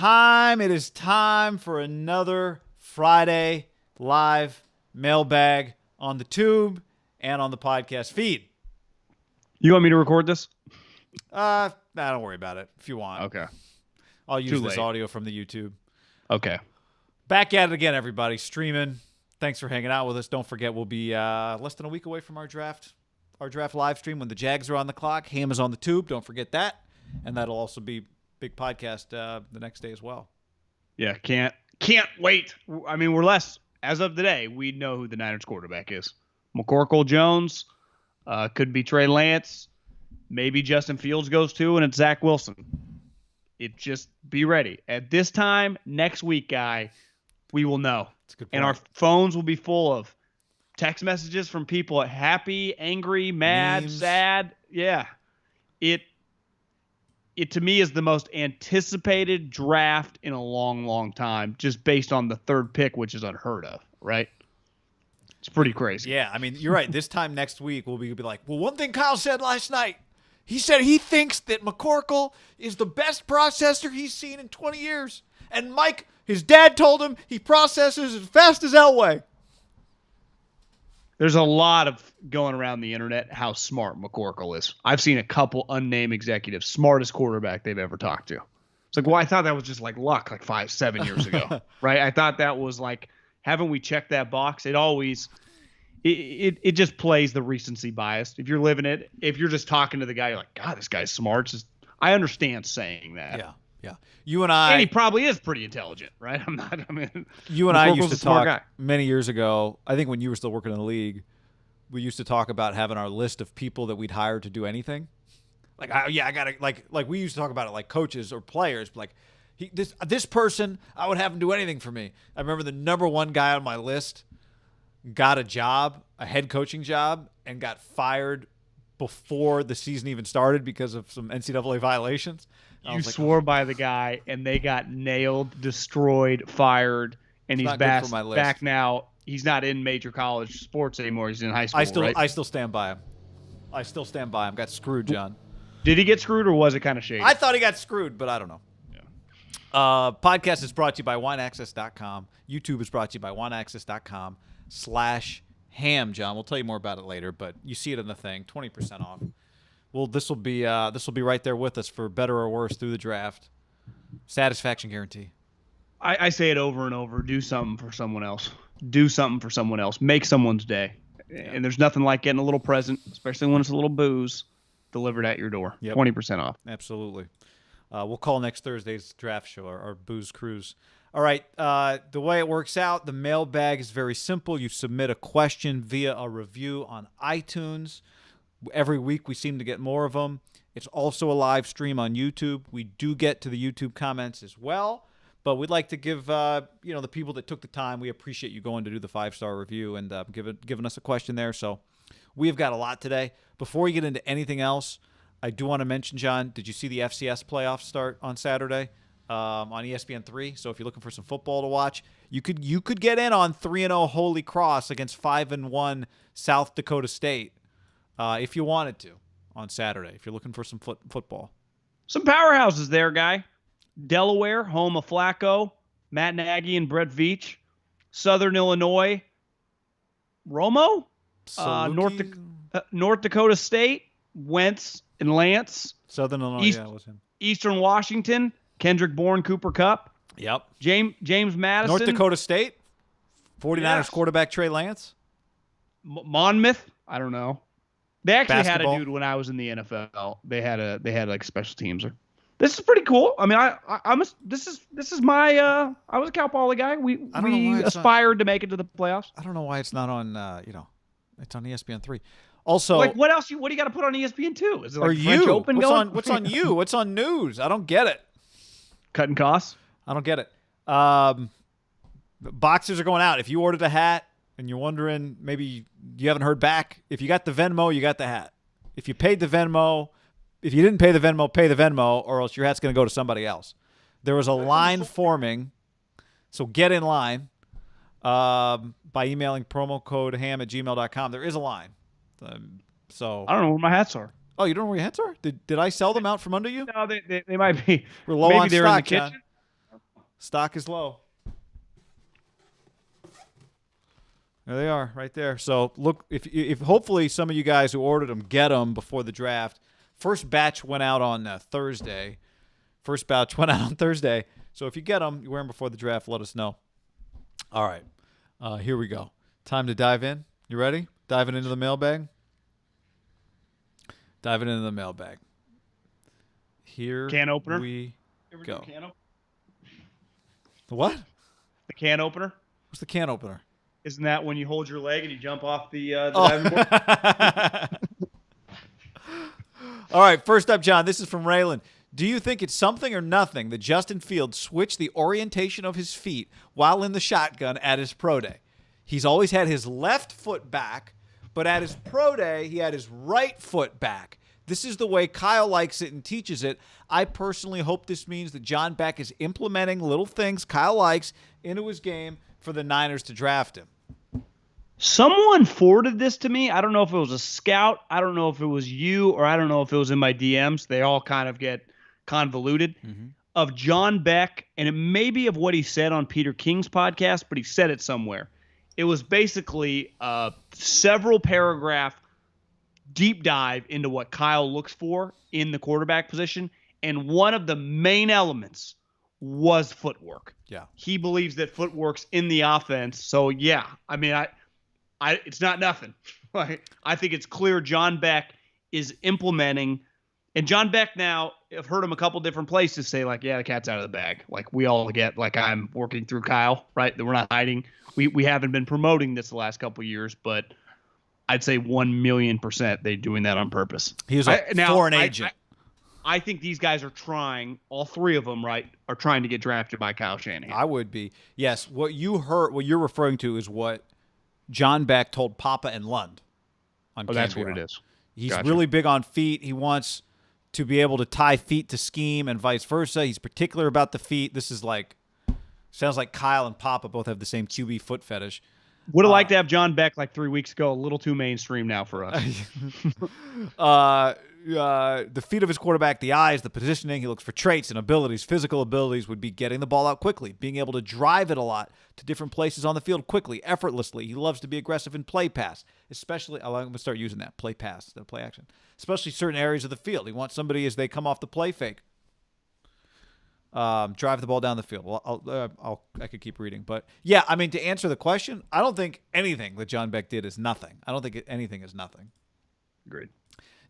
time. It is time for another Friday live mailbag on the tube and on the podcast feed. You want me to record this? Don't worry about it if you want. Okay. I'll use this audio from the YouTube. Okay. Back at it again, everybody. Streaming. Thanks for hanging out with us. Don't forget, we'll be less than a week away from our draft live stream when the Jags are on the clock. Ham is on the tube. Don't forget that. And that'll also be big podcast the next day as well. Yeah, can't wait. I mean, we're less, as of today, we know who the Niners quarterback is. McCorkle Jones, could be Trey Lance, maybe Justin Fields goes too, and it's Zach Wilson. It just be ready. At this time, next week, guy, we will know. That's a good point. And our phones will be full of text messages from people happy, angry, mad, memes. sad. Yeah. It to me is the most anticipated draft in a long, long time, just based on the third pick, which is unheard of, right? It's pretty crazy. Yeah, I mean, you're right. This time next week, we'll be like, well, one thing Kyle said last night, he said he thinks that McCorkle is the best processor he's seen in 20 years. And Mike, his dad told him he processes as fast as Elway. There's a lot of going around the internet how smart McCorkle is. I've seen a couple unnamed executives, smartest quarterback they've ever talked to. It's like, well, I thought that was just like luck like 5-7 years ago, right? I thought that was like, haven't we checked that box? It always, it just plays the recency bias. If you're living it, if you're just talking to the guy, you're like, God, this guy's smart. Just, I understand saying that. Yeah. You and I. And he probably is pretty intelligent, right? You and I McCorkle's used a to smart talk guy. many years ago. I think when you were still working in the league, we used to talk about having our list of people that we'd hire to do anything. Like, I gotta like we used to talk about it like coaches or players. Like, this person, I would have him do anything for me. I remember the number one guy on my list got a job, a head coaching job, and got fired before the season even started because of some NCAA violations. You swore by the guy, and they got nailed, destroyed, fired, and he's back now. He's not in major college sports anymore. He's in high school, right? I still stand by him. Got screwed, John. Did he get screwed, or was it kind of shady? I thought he got screwed, but I don't know. Yeah. Podcast is brought to you by wineaccess.com. YouTube is brought to you by wineaccess.com/ham, John. We'll tell you more about it later, but you see it in the thing, 20% off. Well, this will be right there with us for better or worse through the draft. Satisfaction guarantee. I say it over and over. Do something for someone else. Do something for someone else. Make someone's day. Yeah. And there's nothing like getting a little present, especially when it's a little booze, delivered at your door. Yep. 20% off. Absolutely. We'll call next Thursday's draft show, our booze cruise. All right. The way it works out, the mailbag is very simple. You submit a question via a review on iTunes. Every week we seem to get more of them. It's also a live stream on YouTube. We do get to the YouTube comments as well, but we'd like to give the people that took the time. We appreciate you going to do the 5-star review and giving us a question there. So we've got a lot today. Before we get into anything else, I do want to mention, John, did you see the FCS playoffs start on Saturday on ESPN3? So if you're looking for some football to watch, you could get in on 3-0 Holy Cross against 5-1 South Dakota State. If you wanted to, on Saturday, if you're looking for some football. Some powerhouses there, guy. Delaware, home of Flacco, Matt Nagy and Brett Veach. Southern Illinois, Romo. North Dakota State, Wentz and Lance. Southern Illinois, was him. Eastern Washington, Kendrick Bourne, Cooper Kupp. Yep. James Madison. North Dakota State, 49ers quarterback Trey Lance. Monmouth, I don't know. They actually Basketball. had a dude when I was in the NFL. They had like special teams. This is pretty cool. I mean, this is my I was a Cal Poly guy. We aspired to make it to the playoffs. I don't know why it's not on it's on ESPN3. Also, like what else? What do you got to put on ESPN2? Is it like French Open going? What's on you? What's on news? I don't get it. Cutting costs. I don't get it. Boxers are going out. If you ordered a hat and you're wondering, maybe you haven't heard back. If you got the Venmo, you got the hat. If you paid the Venmo, if you didn't pay the Venmo, pay the Venmo, or else your hat's going to go to somebody else. There was a line forming, so get in line by emailing promo code ham@gmail.com. There is a line. So I don't know where my hats are. Oh, you don't know where your hats are? Did I sell them out from under you? No, they might be. We're low maybe on they're stock, in the kitchen. Stock is low. There they are, right there. So look, if hopefully some of you guys who ordered them get them before the draft. First batch went out on Thursday. First batch went out on Thursday. So if you get them, you wear them before the draft. Let us know. All right, here we go. Time to dive in. You ready? Diving into the mailbag. Diving into the mailbag. Here Can opener. We go. Can opener? The what? The can opener. What's the can opener? Isn't that when you hold your leg and you jump off the diving board? All right, first up, John, this is from Raylan. Do you think it's something or nothing that Justin Fields switched the orientation of his feet while in the shotgun at his pro day? He's always had his left foot back, but at his pro day, he had his right foot back. This is the way Kyle likes it and teaches it. I personally hope this means that John Beck is implementing little things Kyle likes into his game for the Niners to draft him. Someone forwarded this to me. I don't know if it was a scout. I don't know if it was you, or I don't know if it was in my DMs. They all kind of get convoluted. Of John Beck, and it may be of what he said on Peter King's podcast, but he said it somewhere. It was basically a several paragraph deep dive into what Kyle looks for in the quarterback position, and one of the main elements was footwork. Yeah. He believes that footwork's in the offense. So yeah, I mean, it's not nothing. Like, I think it's clear John Beck is implementing, and John Beck now, I've heard him a couple different places say like, yeah, the cat's out of the bag. Like we all get, like I'm working through Kyle, right? That we're not hiding. We haven't been promoting this the last couple of years, but I'd say 1,000,000% they're doing that on purpose. He was a foreign agent. I think these guys are trying, all three of them, right, are trying to get drafted by Kyle Shanahan. I would be. Yes, what you're referring to is what John Beck told Papa and Lund on Canberra. That's what it is. He's really big on feet. He wants to be able to tie feet to scheme and vice versa. He's particular about the feet. This is like, sounds like Kyle and Papa both have the same QB foot fetish. Would have liked to have John Beck like 3 weeks ago. A little too mainstream now for us. The feet of his quarterback, the eyes, the positioning. He looks for traits and abilities. Physical abilities would be getting the ball out quickly, being able to drive it a lot to different places on the field quickly, effortlessly. He loves to be aggressive in play pass, especially. I'm going to start using that play pass, the play action, especially certain areas of the field. He wants somebody as they come off the play fake. Drive the ball down the field. Well, I could keep reading, but yeah, I mean, to answer the question, I don't think anything that John Beck did is nothing. I don't think anything is nothing. Agreed.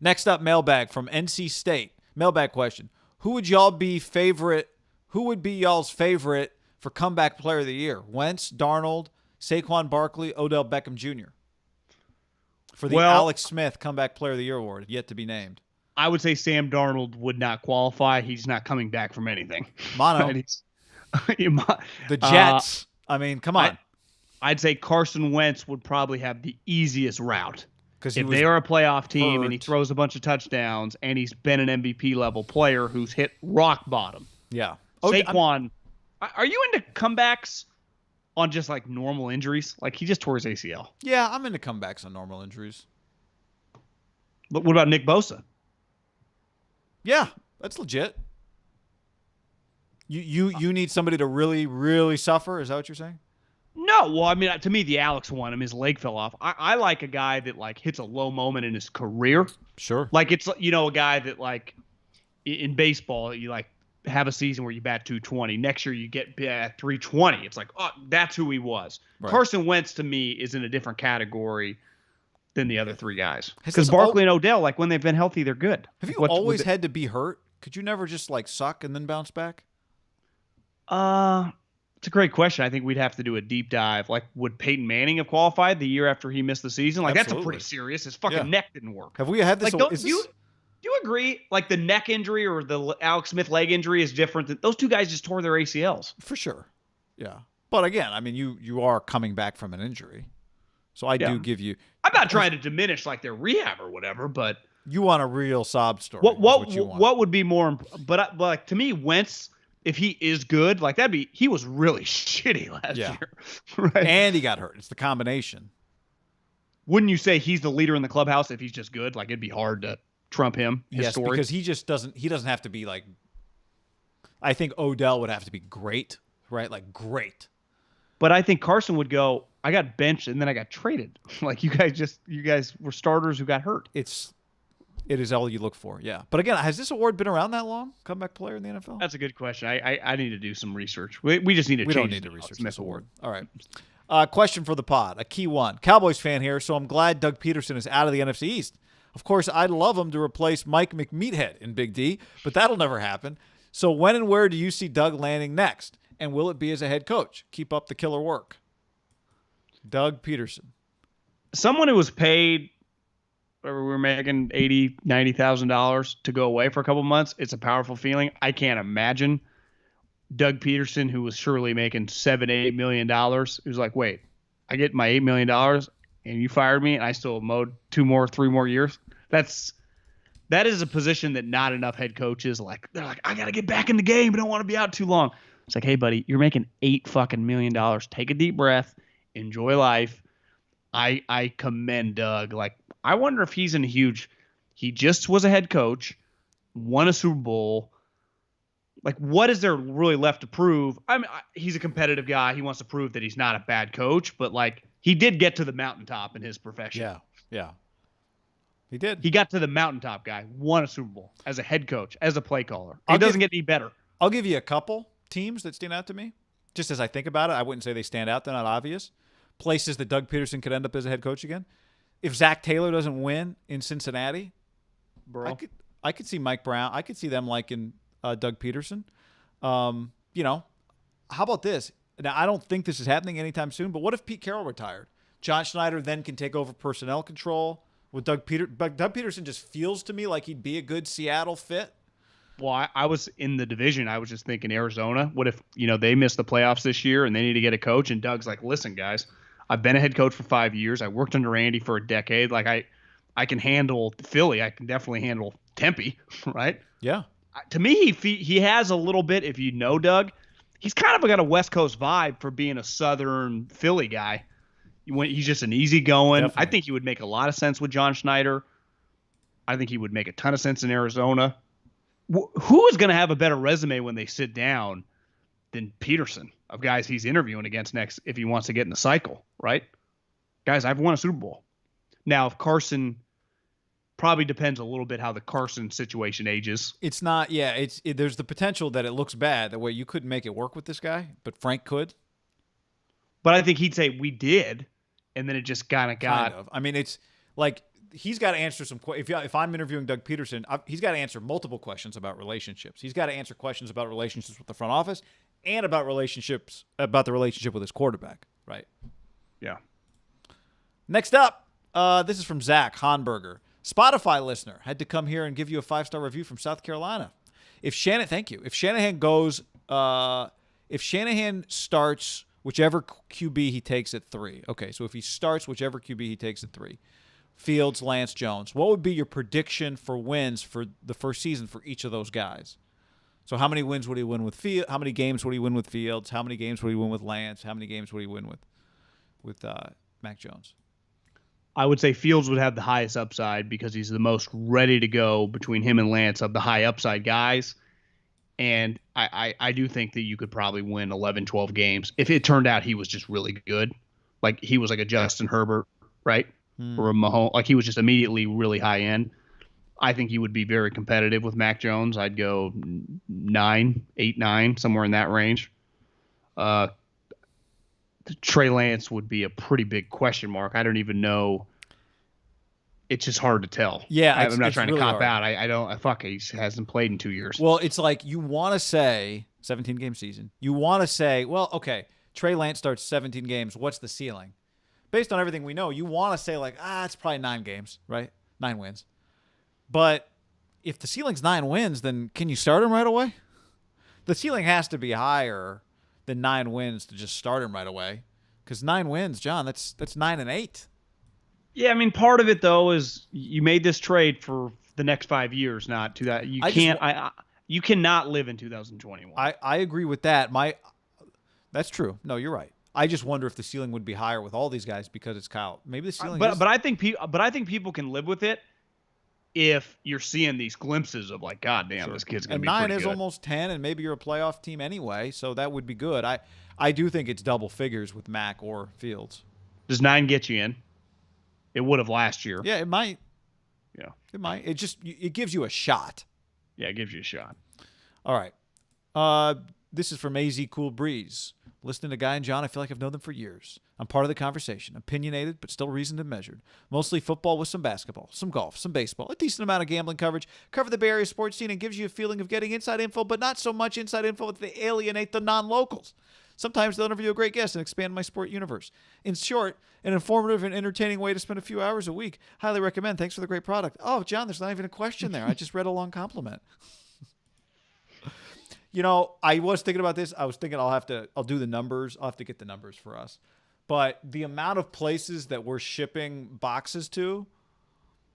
Next up, mailbag from NC State. Mailbag question: Who would be y'all's favorite for comeback player of the year? Wentz, Darnold, Saquon Barkley, Odell Beckham Jr. For the Alex Smith Comeback Player of the Year award, yet to be named. I would say Sam Darnold would not qualify. He's not coming back from anything. Mono. The Jets. I mean, come on. I'd say Carson Wentz would probably have the easiest route. Because if they are a playoff team and he throws a bunch of touchdowns and he's been an MVP level player who's hit rock bottom. Yeah. Saquon, are you into comebacks on just like normal injuries? Like he just tore his ACL. Yeah, I'm into comebacks on normal injuries. But what about Nick Bosa? Yeah, that's legit. You need somebody to really, really suffer? Is that what you're saying? No, well, I mean, to me, the Alex one, his leg fell off. I like a guy that like hits a low moment in his career. Sure. Like it's, a guy that like in baseball, you like have a season where you bat 220. Next year you get 320. It's like, oh, that's who he was. Right. Carson Wentz to me is in a different category than the other three guys. Because Barkley and Odell, like when they've been healthy, they're good. Have you always had to be hurt? Could you never just like suck and then bounce back? It's a great question. I think we'd have to do a deep dive. Like, would Peyton Manning have qualified the year after he missed the season? Like, Absolutely. That's a pretty serious. His fucking neck didn't work. Have we had this? Like, do you agree? Like, the neck injury or the Alex Smith leg injury is different. Those two guys just tore their ACLs. For sure. Yeah. But again, I mean, you are coming back from an injury. So I do give you. I'm not trying to diminish like their rehab or whatever, but you want a real sob story. What would be more? But like to me, Wentz, if he is good, like he was really shitty last year, right? And he got hurt. It's the combination. Wouldn't you say he's the leader in the clubhouse if he's just good? Like it'd be hard to trump him. Yes, because he just doesn't. He doesn't have to be like. I think Odell would have to be great right? Like, great. But I think Carson would go, I got benched and then I got traded. Like you guys were starters who got hurt. It is all you look for, yeah. But again, has this award been around that long? Comeback player in the NFL? That's a good question. I need to do some research. We just need to change. We don't need to research this award. All right. Question for the pod, a key one. Cowboys fan here, so I'm glad Doug Pederson is out of the NFC East. Of course, I'd love him to replace Mike McMeathead in Big D, but that'll never happen. So when and where do you see Doug landing next? And will it be as a head coach? Keep up the killer work. Doug Pederson. Someone who was paid, we were making $80,000, $90,000 to go away for a couple months. It's a powerful feeling. I can't imagine Doug Pederson, who was surely making $7-8 million, who's like, wait, I get my $8 million and you fired me and I still mowed 3 more years. That is a position that not enough head coaches they're like, I got to get back in the game. I don't want to be out too long. It's like, hey, buddy, you're making $8 million. Take a deep breath. Enjoy life. I commend Doug. Like, I wonder if he's in a huge – he just was a head coach, won a Super Bowl. Like, what is there really left to prove? I mean, he's a competitive guy. He wants to prove that he's not a bad coach. But, like, he did get to the mountaintop in his profession. Yeah. He did. He got to the mountaintop, guy. Won a Super Bowl as a head coach, as a play caller. It doesn't get any better. I'll give you a couple teams that stand out to me. Just as I think about it, I wouldn't say they stand out. They're not obvious. Places that Doug Pederson could end up as a head coach again. If Zach Taylor doesn't win in Cincinnati, Bro, I could see Mike Brown. I could see them liking Doug Pederson. How about this? Now, I don't think this is happening anytime soon, but what if Pete Carroll retired? John Schneider then can take over personnel control. With Doug Pederson just feels to me like he'd be a good Seattle fit. Well, I was in the division. I was just thinking Arizona. What if, they missed the playoffs this year and they need to get a coach? And Doug's like, listen, guys, I've been a head coach for 5 years. I worked under Andy for a decade. Like, I can handle Philly. I can definitely handle Tempe, right? Yeah. To me, he has a little bit, if you know Doug, he's kind of got a West Coast vibe for being a Southern Philly guy. He's just an easygoing. Definitely. I think he would make a lot of sense with John Schneider. I think he would make a ton of sense in Arizona. Who is going to have a better resume when they sit down than Pederson of guys he's interviewing against next if he wants to get in the cycle, right? Guys, I've won a Super Bowl. Now, if Carson probably depends a little bit how the Carson situation ages. It's not, yeah, there's the potential that it looks bad, that way you couldn't make it work with this guy, but Frank could. But I think he'd say we did, and then it just kind of. I mean, it's like he's got to answer some questions. If I'm interviewing Doug Pederson, he's got to answer multiple questions about relationships. He's got to answer questions about relationships with the front office and about the relationship with his quarterback, right? Yeah. Next up, this is from Zach Honberger. Spotify listener, had to come here and give you a 5-star review from South Carolina. Thank you. If Shanahan starts whichever QB he takes at 3. Okay, so if he starts whichever QB he takes at 3, Fields, Lance, Jones, what would be your prediction for wins for the first season for each of those guys? So how many wins would he win with Fields? How many games would he win with Fields? How many games would he win with Lance? How many games would he win with Mac Jones? I would say Fields would have the highest upside because he's the most ready to go between him and Lance of the high upside guys. And I do think that you could probably win 11, 12 games if it turned out he was just really good. Like he was like a Justin Herbert, right? Or a Mahomes. Like he was just immediately really high end. I think he would be very competitive with Mac Jones. I'd go 8, 9, somewhere in that range. Trey Lance would be a pretty big question mark. I don't even know. It's just hard to tell. Yeah, I'm not trying really to cop hard. out. He hasn't played in 2 years. Well, it's like you want to say 17-game season. You want to say, well, okay, Trey Lance starts 17 games. What's the ceiling? Based on everything we know, you want to say like, it's probably 9 games, right? 9 wins. But if the ceiling's 9 wins, then can you start him right away? The ceiling has to be higher than 9 wins to just start him right away. Because 9 wins, John, that's 9-8. Yeah, I mean, part of it though is you made this trade for the next 5 years, not to that. You cannot live in 2021. I agree with that. That's true. No, you're right. I just wonder if the ceiling would be higher with all these guys because it's Kyle. Maybe the ceiling. But I think people can live with it if you're seeing these glimpses of like, God damn, this kid's going to be pretty good. And 9 is almost 10, and maybe you're a playoff team anyway, so that would be good. I do think it's double figures with Mac or Fields. Does 9 get you in? It would have last year. Yeah, it might. Yeah. It might. It gives you a shot. Yeah, it gives you a shot. All right. This is from AZ Cool Breeze. Listening to Guy and John, I feel like I've known them for years. I'm part of the conversation. Opinionated, but still reasoned and measured. Mostly football with some basketball, some golf, some baseball, a decent amount of gambling coverage. Cover the Bay Area sports scene and gives you a feeling of getting inside info, but not so much inside info that they alienate the non-locals. Sometimes they'll interview a great guest and expand my sport universe. In short, an informative and entertaining way to spend a few hours a week. Highly recommend. Thanks for the great product. Oh, John, there's not even a question there. I just read a long compliment. You know, I was thinking about this. I was thinking I'll do the numbers. I'll have to get the numbers for us. But the amount of places that we're shipping boxes to,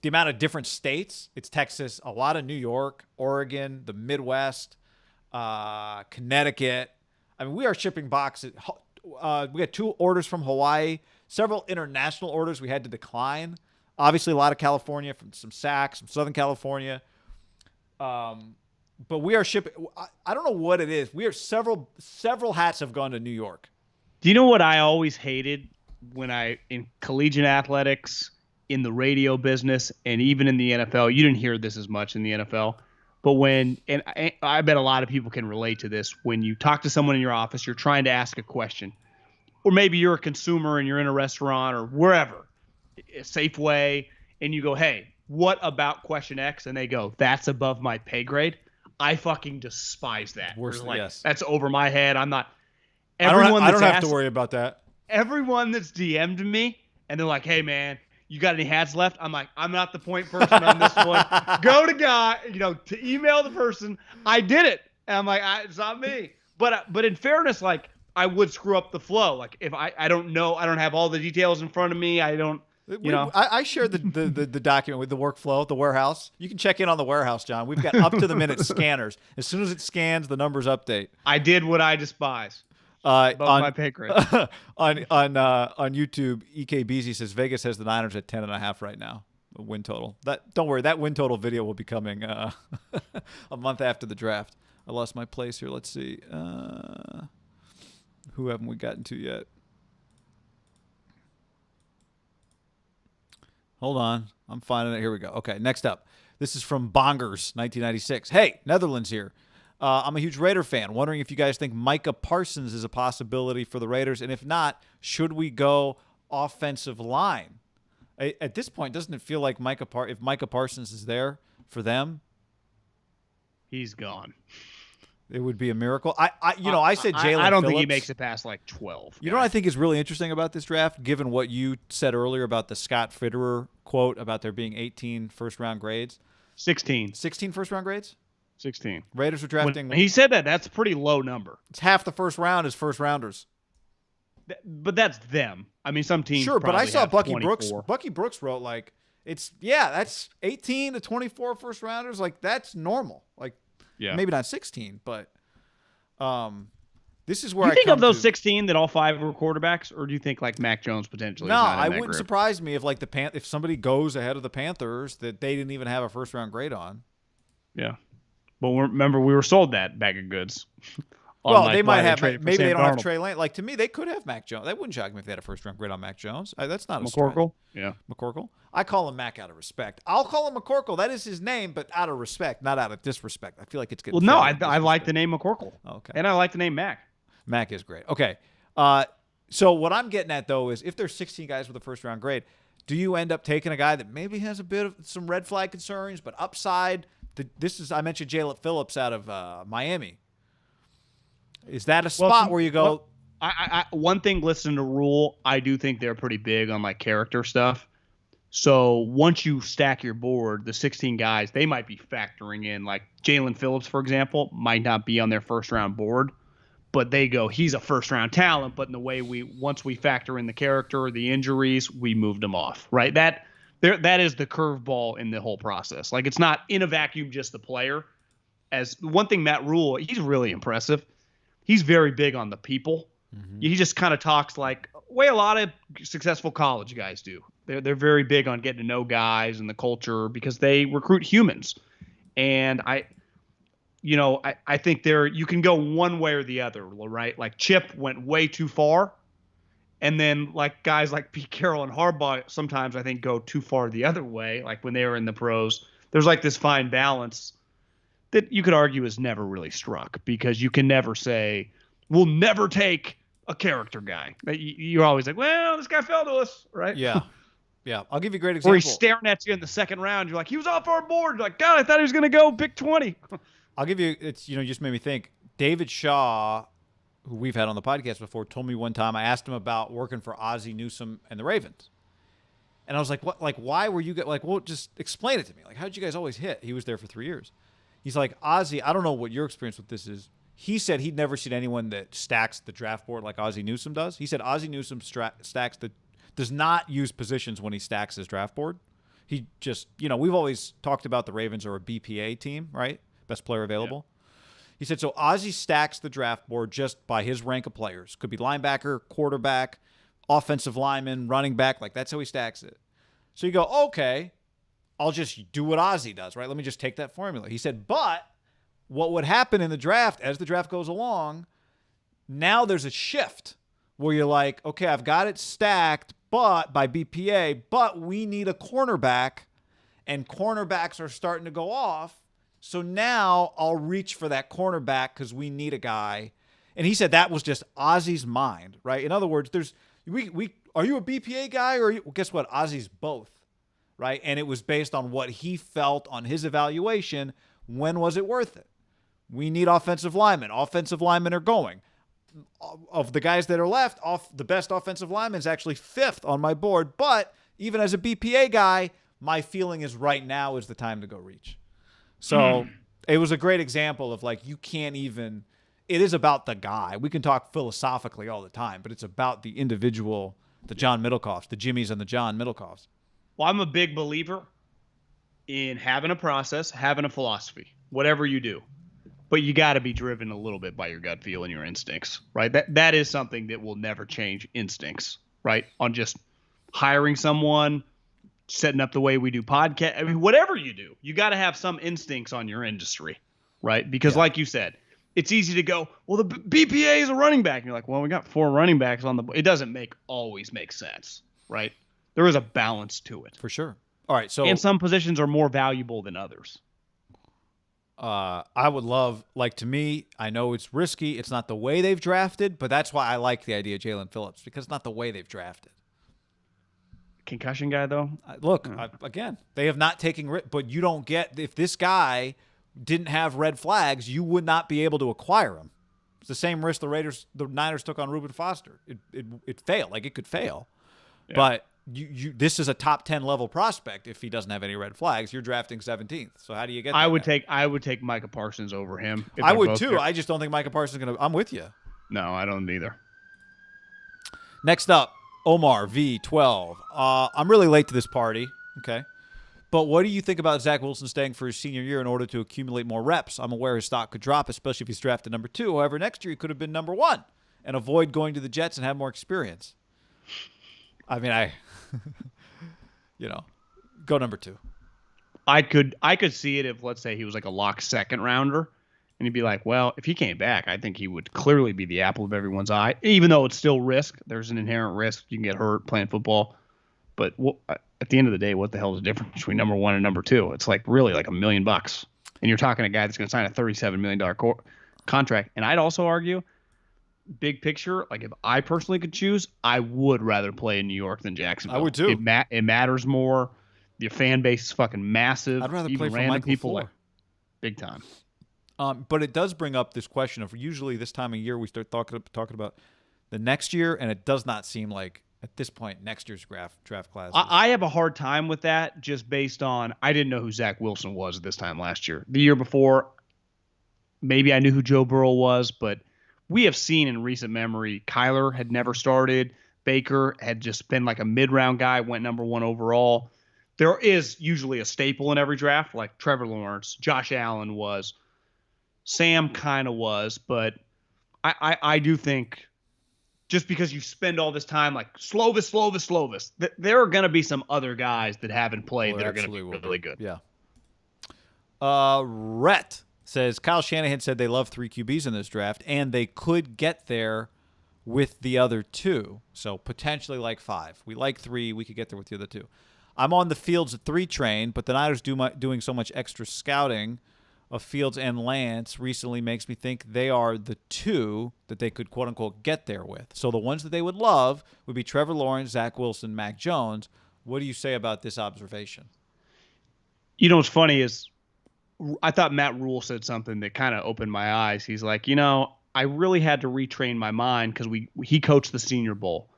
the amount of different states, it's Texas, a lot of New York, Oregon, the Midwest, Connecticut. I mean, we are shipping boxes. We got 2 orders from Hawaii, several international orders we had to decline. Obviously, a lot of California, from some Saks, from Southern California. But we are shipping. I don't know what it is. We are several hats have gone to New York. Do you know what I always hated when in collegiate athletics, in the radio business, and even in the NFL? You didn't hear this as much in the NFL. But and I bet a lot of people can relate to this, when you talk to someone in your office, you're trying to ask a question. Or maybe you're a consumer and you're in a restaurant or wherever, a Safeway, and you go, hey, what about question X? And they go, that's above my pay grade. I fucking despise that. Worse, like, yes. That's over my head. I'm not. I don't have to worry about that. Everyone that's DM'd me and they're like, hey, man, you got any hats left? I'm like, I'm not the point person on this one. Go to Guy, to email the person. I did it. And I'm like, it's not me. But in fairness, like, I would screw up the flow. Like, if I don't know, I don't have all the details in front of me. I don't. I shared the document with the workflow, the warehouse. You can check in on the warehouse, John. We've got up to the minute scanners. As soon as it scans, the numbers update. I did what I despise. Above my pay grade. on YouTube, EKBZ says Vegas has the Niners at 10.5 right now, win total. Don't worry, that win total video will be coming a month after the draft. I lost my place here. Let's see. Who haven't we gotten to yet? Hold on. I'm finding it. Here we go. Okay, next up. This is from Bongers, 1996. Hey, Netherlands here. I'm a huge Raider fan. Wondering if you guys think Micah Parsons is a possibility for the Raiders, and if not, should we go offensive line? At this point, doesn't it feel like if Micah Parsons is there for them, he's gone. It would be a miracle. I said Jalen. I don't Phillips. think he makes it past like 12. You know what I think is really interesting about this draft, given what you said earlier about the Scott Fitterer quote about there being 18 first-round grades? 16. 16 first-round grades? 16. Raiders are drafting. When he said that, that's a pretty low number. It's half the first round is first-rounders. But that's them. I mean, some teams. Sure, but I saw Bucky 24. Brooks. Bucky Brooks wrote like, that's 18 to 24 first-rounders. Like, that's normal. Like, yeah. Maybe not 16, but this is where you think of those 16 that all 5 were quarterbacks, or do you think like Mac Jones potentially? No, is not in I that wouldn't group? surprise me if like if somebody goes ahead of the Panthers that they didn't even have a first-round grade on. Yeah, but remember we were sold that bag of goods. Well, they might have. Maybe they don't have Darnold. Trey Lance. Like, to me, they could have Mac Jones. That wouldn't shock me if they had a first-round grade on Mac Jones. That's not a McCorkle. stretch. Yeah, McCorkle. I call him Mac out of respect. I'll call him McCorkle. That is his name, but out of respect, not out of disrespect. I feel like it's getting. Well, no, I like the name McCorkle. Okay. And I like the name Mac. Mac is great. Okay. So what I'm getting at though is if there's 16 guys with a first-round grade, do you end up taking a guy that maybe has a bit of some red flag concerns, but upside? I mentioned Jalen Phillips out of Miami. Is that a spot where you go? One thing, listen to Rule, I do think they're pretty big on like character stuff. So once you stack your board, the 16 guys, they might be factoring in like Jalen Phillips, for example, might not be on their first round board, but they go, he's a first round talent. But in the way once we factor in the character, the injuries, we moved him off, right? That is the curveball in the whole process. Like, it's not in a vacuum, just the player. As one thing, Matt Rule, he's really impressive. He's very big on the people. Mm-hmm. He just kind of talks like way a lot of successful college guys do. They're very big on getting to know guys and the culture because they recruit humans. And I think you can go one way or the other, right? Like Chip went way too far. And then like guys like Pete Carroll and Harbaugh sometimes I think go too far the other way. Like when they were in the pros, there's like this fine balance that you could argue is never really struck because you can never say, we'll never take a character guy. You're always like, well, this guy fell to us, right? Yeah. Yeah. I'll give you a great example. Or he's staring at you in the second round. You're like, he was off our board. You're like, God, I thought he was going to go pick 20. I'll give you, you just made me think. David Shaw, who we've had on the podcast before, told me one time, I asked him about working for Ozzie Newsome and the Ravens. And I was like, what, like, why were you, like, well, just explain it to me. Like, how did you guys always hit? He was there for 3 years. He's like, Ozzie, I don't know what your experience with this is. He said he'd never seen anyone that stacks the draft board like Ozzie Newsome does. He said Ozzie Newsome does not use positions when he stacks his draft board. He just, we've always talked about the Ravens are a BPA team, right? Best player available. Yeah. He said, so Ozzie stacks the draft board just by his rank of players. Could be linebacker, quarterback, offensive lineman, running back. Like, that's how he stacks it. So you go, okay, I'll just do what Ozzie does, right? Let me just take that formula. He said, but what would happen in the draft, as the draft goes along, now there's a shift where you're like, okay, I've got it stacked but by BPA, but we need a cornerback, and cornerbacks are starting to go off. So now I'll reach for that cornerback because we need a guy. And he said that was just Ozzie's mind, right? In other words, are you a BPA guy or well, guess what? Ozzie's both, right? And it was based on what he felt on his evaluation. When was it worth it? We need offensive linemen. Offensive linemen are going. Of the guys that are left, the best offensive lineman is actually 5th on my board. But even as a BPA guy, my feeling is right now is the time to go reach. So it was a great example of like, you can't even, it is about the guy. We can talk philosophically all the time, but it's about the individual, the John Middlecoffs, the Jimmies and the John Middlecoffs. Well, I'm a big believer in having a process, having a philosophy, whatever you do. But you got to be driven a little bit by your gut feel and your instincts, right? That is something that will never change, instincts, right? On just hiring someone, setting up the way we do podcast. I mean, whatever you do, you got to have some instincts on your industry, right? Because like you said, it's easy to go, well, the BPA is a running back. And you're like, well, we got 4 running backs on the – it doesn't always make sense, right? There is a balance to it. For sure. All right, so – and some positions are more valuable than others. I would love, like, to me, I know it's risky. It's not the way they've drafted, but that's why I like the idea of Jalen Phillips, because it's not the way they've drafted. Concussion guy, though? Again, they have not taken – but you don't get – if this guy didn't have red flags, you would not be able to acquire him. It's the same risk the Niners took on Reuben Foster. It failed. Like, it could fail. Yeah. But this is a top 10 level prospect. If he doesn't have any red flags, you're drafting 17th. So how do you get that? I would take Micah Parsons over him. I would too. There. I just don't think Micah Parsons is going to – I'm with you. No, I don't either. Next up, Omar V12. I'm really late to this party. Okay. But what do you think about Zach Wilson staying for his senior year in order to accumulate more reps? I'm aware his stock could drop, especially if he's drafted number 2. However, next year he could have been number 1 and avoid going to the Jets and have more experience. I mean, go number 2. I could see it if, let's say, he was like a lock second rounder, and he'd be like, well, if he came back, I think he would clearly be the apple of everyone's eye, even though it's still risk. There's an inherent risk. You can get hurt playing football. But at the end of the day, what the hell is the difference between number 1 and number 2? It's like really like $1 million. And you're talking a guy that's going to sign a $37 million contract. And I'd also argue, big picture, like if I personally could choose, I would rather play in New York than Jacksonville. I would too. It matters more. Your fan base is fucking massive. I'd rather play for Michael Floor. Big time. But it does bring up this question of usually this time of year we start talking about the next year, and it does not seem like at this point next year's draft class. I have a hard time with that just based on I didn't know who Zach Wilson was at this time last year. The year before, maybe I knew who Joe Burrow was, but we have seen in recent memory, Kyler had never started. Baker had just been like a mid-round guy, went number 1 overall. There is usually a staple in every draft, like Trevor Lawrence, Josh Allen was. Sam kind of was, but I do think just because you spend all this time like Slovis. There are going to be some other guys that haven't played that are going to be really good. Yeah. Rhett says Kyle Shanahan said they love 3 QBs in this draft, and they could get there with the other 2. So potentially like 5. We like 3. We could get there with the other 2. I'm on the Fields at 3 train, but the Niners doing so much extra scouting of Fields and Lance recently makes me think they are the 2 that they could, quote-unquote, get there with. So the ones that they would love would be Trevor Lawrence, Zach Wilson, Mac Jones. What do you say about this observation? You know what's funny is I thought Matt Rule said something that kind of opened my eyes. He's like, I really had to retrain my mind because he coached the Senior Bowl.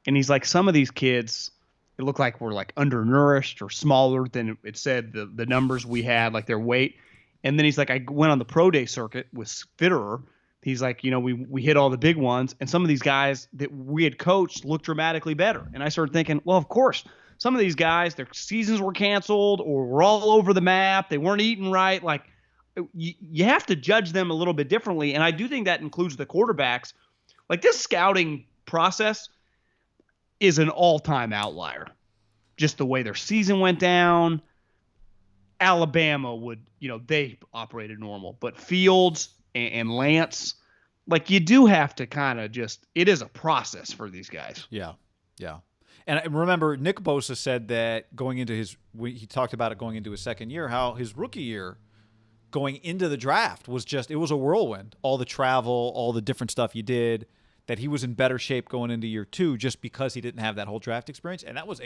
And he's like, some of these kids, it looked like we're like undernourished or smaller than it said the numbers we had, like their weight. And then he's like, I went on the pro day circuit with Fitterer. He's like, we hit all the big ones, and some of these guys that we had coached looked dramatically better. And I started thinking, well, of course, some of these guys, their seasons were canceled or were all over the map. They weren't eating right. Like, you have to judge them a little bit differently. And I do think that includes the quarterbacks. Like, this scouting process is an all-time outlier. Just the way their season went down. Alabama would, they operated normal. But Fields and Lance, like, you do have to kind of it is a process for these guys. Yeah, yeah. And remember, Nick Bosa said that going into he talked about it going into his second year, how his rookie year going into the draft was it was a whirlwind. All the travel, all the different stuff you did, that he was in better shape going into year 2 just because he didn't have that whole draft experience. And that was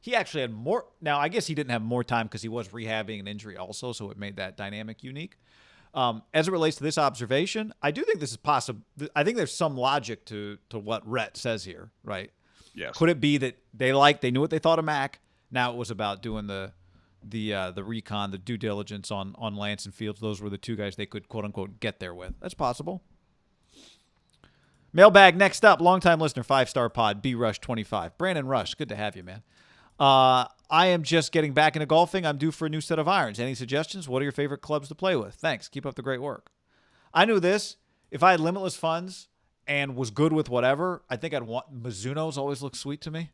he actually had more. Now, I guess he didn't have more time because he was rehabbing an injury also, so it made that dynamic unique. As it relates to this observation, I do think this is possible. I think there's some logic to what Rhett says here, right? Yes. Could it be that they knew what they thought of Mac? Now it was about doing the recon, the due diligence on Lance and Fields. Those were the 2 guys they could, quote unquote, get there with. That's possible. Mailbag next up. Longtime listener, 5-star pod, B Rush 25. Brandon Rush, good to have you, man. I am just getting back into golfing. I'm due for a new set of irons. Any suggestions? What are your favorite clubs to play with? Thanks. Keep up the great work. I knew this. If I had limitless funds and was good with whatever, I think I'd want Mizuno's always look sweet to me.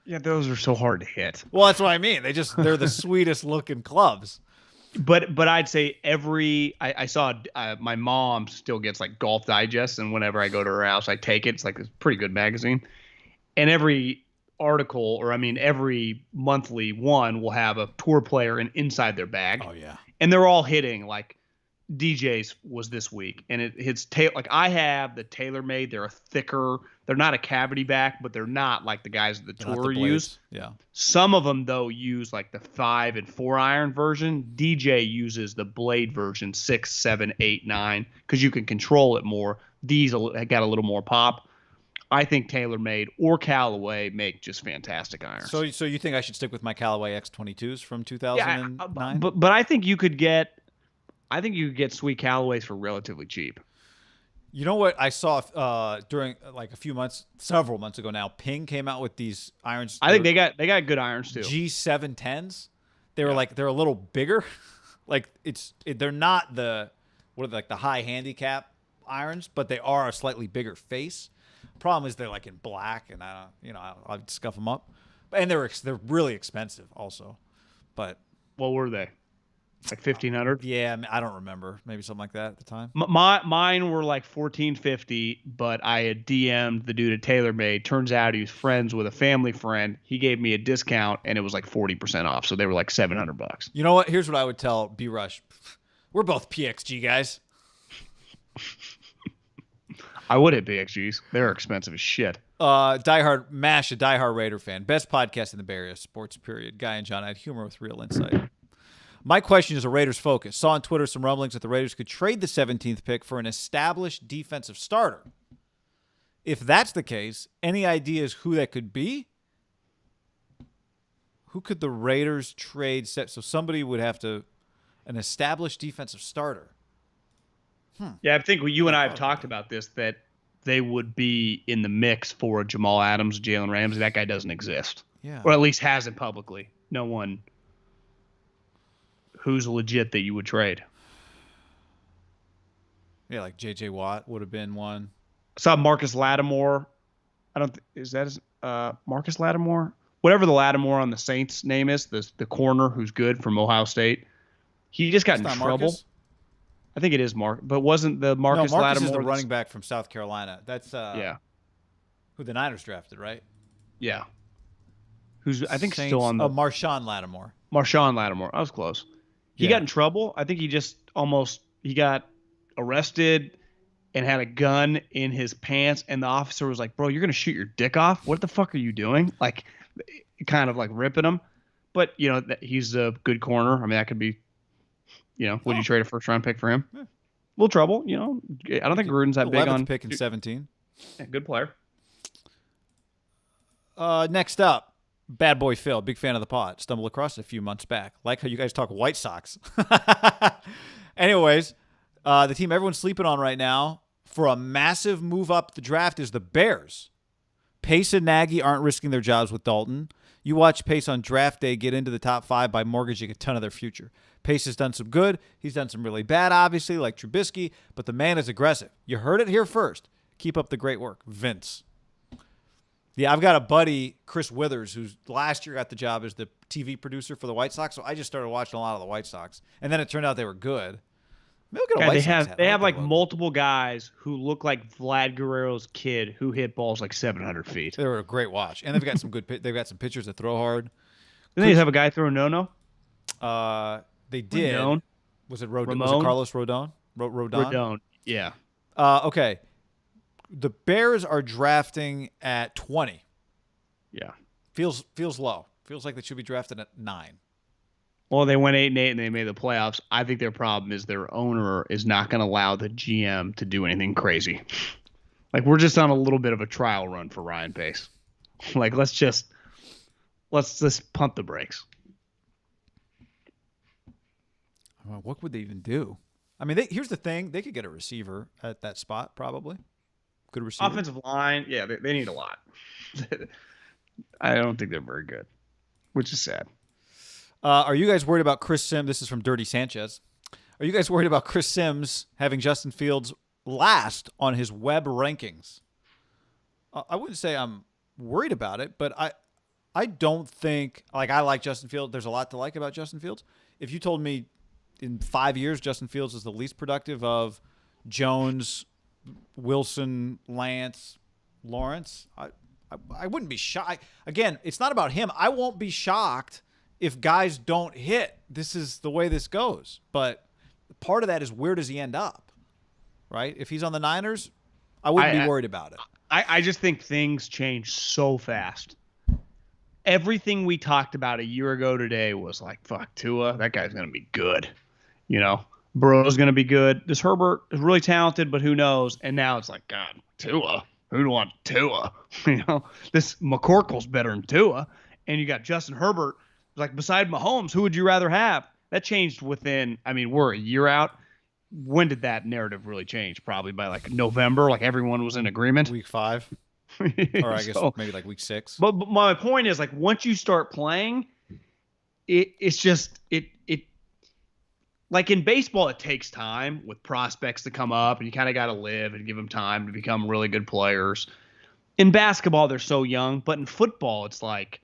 Yeah, those are so hard to hit. Well, that's what I mean. They're the sweetest looking clubs. But I'd say I saw my mom still gets like Golf Digest, and whenever I go to her house, I take it. It's like a pretty good magazine. And every monthly one will have a tour player inside their bag. Oh yeah. And they're all hitting, like DJ's was this week, and it hits like I have the TaylorMade. They're a thicker. They're not a cavity back, but they're not like the guys that the tour use. Yeah. Some of them though use like the 5 and 4 iron version. DJ uses the blade version 6, 7, 8, 9 because you can control it more. These got a little more pop. I think TaylorMade or Callaway make just fantastic irons. So you think I should stick with my Callaway X22s from 2009? Yeah, but I think you could get sweet Callaways for relatively cheap. You know what I saw during like several months ago now? Ping came out with these irons. I think they got good irons too. G710s. They're a little bigger. Like they're not the high handicap irons, but they are a slightly bigger face. Problem is they're like in black, and I'd scuff them up, and they're really expensive also. But what were they? Like 1,500? Yeah, I don't remember. Maybe something like that at the time. Mine were like $1,450, but I had DM'd the dude at TaylorMade. Turns out he was friends with a family friend. He gave me a discount, and it was like 40% off. So they were like $700. You know what? Here's what I would tell B Rush. We're both PXG guys. I would hit PXGs. They're expensive as shit. Diehard Raider fan. Best podcast in the Bay Area. Sports period. Guy and John had humor with real insight. My question is a Raiders focus. Saw on Twitter some rumblings that the Raiders could trade the 17th pick for an established defensive starter. If that's the case, any ideas who that could be? Who could the Raiders trade? So somebody would have an established defensive starter. Yeah, I think you and I have talked about this, that they would be in the mix for Jamal Adams, Jalen Ramsey. That guy doesn't exist. Yeah. Or at least hasn't publicly. No one who's legit that you would trade. Yeah, like J.J. Watt would have been one. saw Marcus Lattimore. I don't. Is that Marcus Lattimore? Whatever the Lattimore on the Saints name is, the corner who's good from Ohio State. He just got It's in not trouble. Marcus. I think it is Mark, but wasn't the No, Marcus Marcus is Lattimore? the running back from South Carolina. That's Yeah, who the Niners drafted, right? yeah. Who's I think still Saints. on the Marshawn Lattimore. Marshawn Lattimore. I was close. He got Yeah. in trouble. I think he got arrested and had a gun in his pants, and the officer was like, "Bro, you're gonna shoot your dick off? What the fuck are you doing?" Like, kind of like ripping him. But he's a good corner. I mean, that could be. Would you trade a first round pick for him? Yeah. Little trouble. I don't think Gruden's that big 11th on pick in 17. Yeah, good player. Next up, Bad Boy Phil, big fan of the pod. Stumbled across it a few months back. Like how you guys talk White Sox. Anyways, the team everyone's sleeping on right now for a massive move up the draft is the Bears. Pace and Nagy aren't risking their jobs with Dalton. You watch Pace on draft day get into the top 5 by mortgaging a ton of their future. Pace has done some good. He's done some really bad, obviously, like Trubisky, but the man is aggressive. You heard it here first. Keep up the great work. Vince. Yeah, I've got a buddy, Chris Withers, who last year got the job as the TV producer for the White Sox, so I just started watching a lot of the White Sox. And then it turned out they were good. Maybe we'll get a White Sox hat. They have like multiple guys who look like Vlad Guerrero's kid who hit balls like 700 feet. They were a great watch. And they've got some good they've got some pitchers that throw hard. Didn't they have a guy throw a no-no? They did. Rodon? Was it Rodon? Ramon? Was it Carlos Rodon? Rodon. Yeah. Okay. The Bears are drafting at 20. Yeah. Feels low. Feels like they should be drafted at 9. Well, they went 8-8 and they made the playoffs. I think their problem is their owner is not going to allow the GM to do anything crazy. Like, we're just on a little bit of a trial run for Ryan Pace. Like, let's just pump the brakes. What would they even do? I mean, here's the thing. They could get a receiver at that spot, probably. Good receiver. Offensive line, yeah, they need a lot. I don't think they're very good, which is sad. Are you guys worried about Chris Sims? This is from Dirty Sanchez. Are you guys worried about Chris Sims having Justin Fields last on his web rankings? I wouldn't say I'm worried about it, but I don't think – I like Justin Fields. There's a lot to like about Justin Fields. If you told me in 5 years Justin Fields is the least productive of Jones, Wilson, Lance, Lawrence, I wouldn't be shocked. Again, it's not about him. I won't be shocked if guys don't hit. This is the way this goes. But part of that is where does he end up, right? If he's on the Niners, I wouldn't be worried about it. I just think things change so fast. Everything we talked about a year ago today was like, fuck, Tua, that guy's going to be good. Burrow's going to be good. This Herbert is really talented, but who knows? And now it's like, God, Tua. Who'd want Tua? This McCorkle's better than Tua. And you got Justin Herbert. Like, beside Mahomes, who would you rather have? That changed within, we're a year out. When did that narrative really change? Probably by like November, like everyone was in agreement. Week 5. Or I guess maybe like week 6. But my point is, like, once you start playing, it's just like in baseball, it takes time with prospects to come up, and you kind of got to live and give them time to become really good players. In basketball, they're so young, but in football, it's like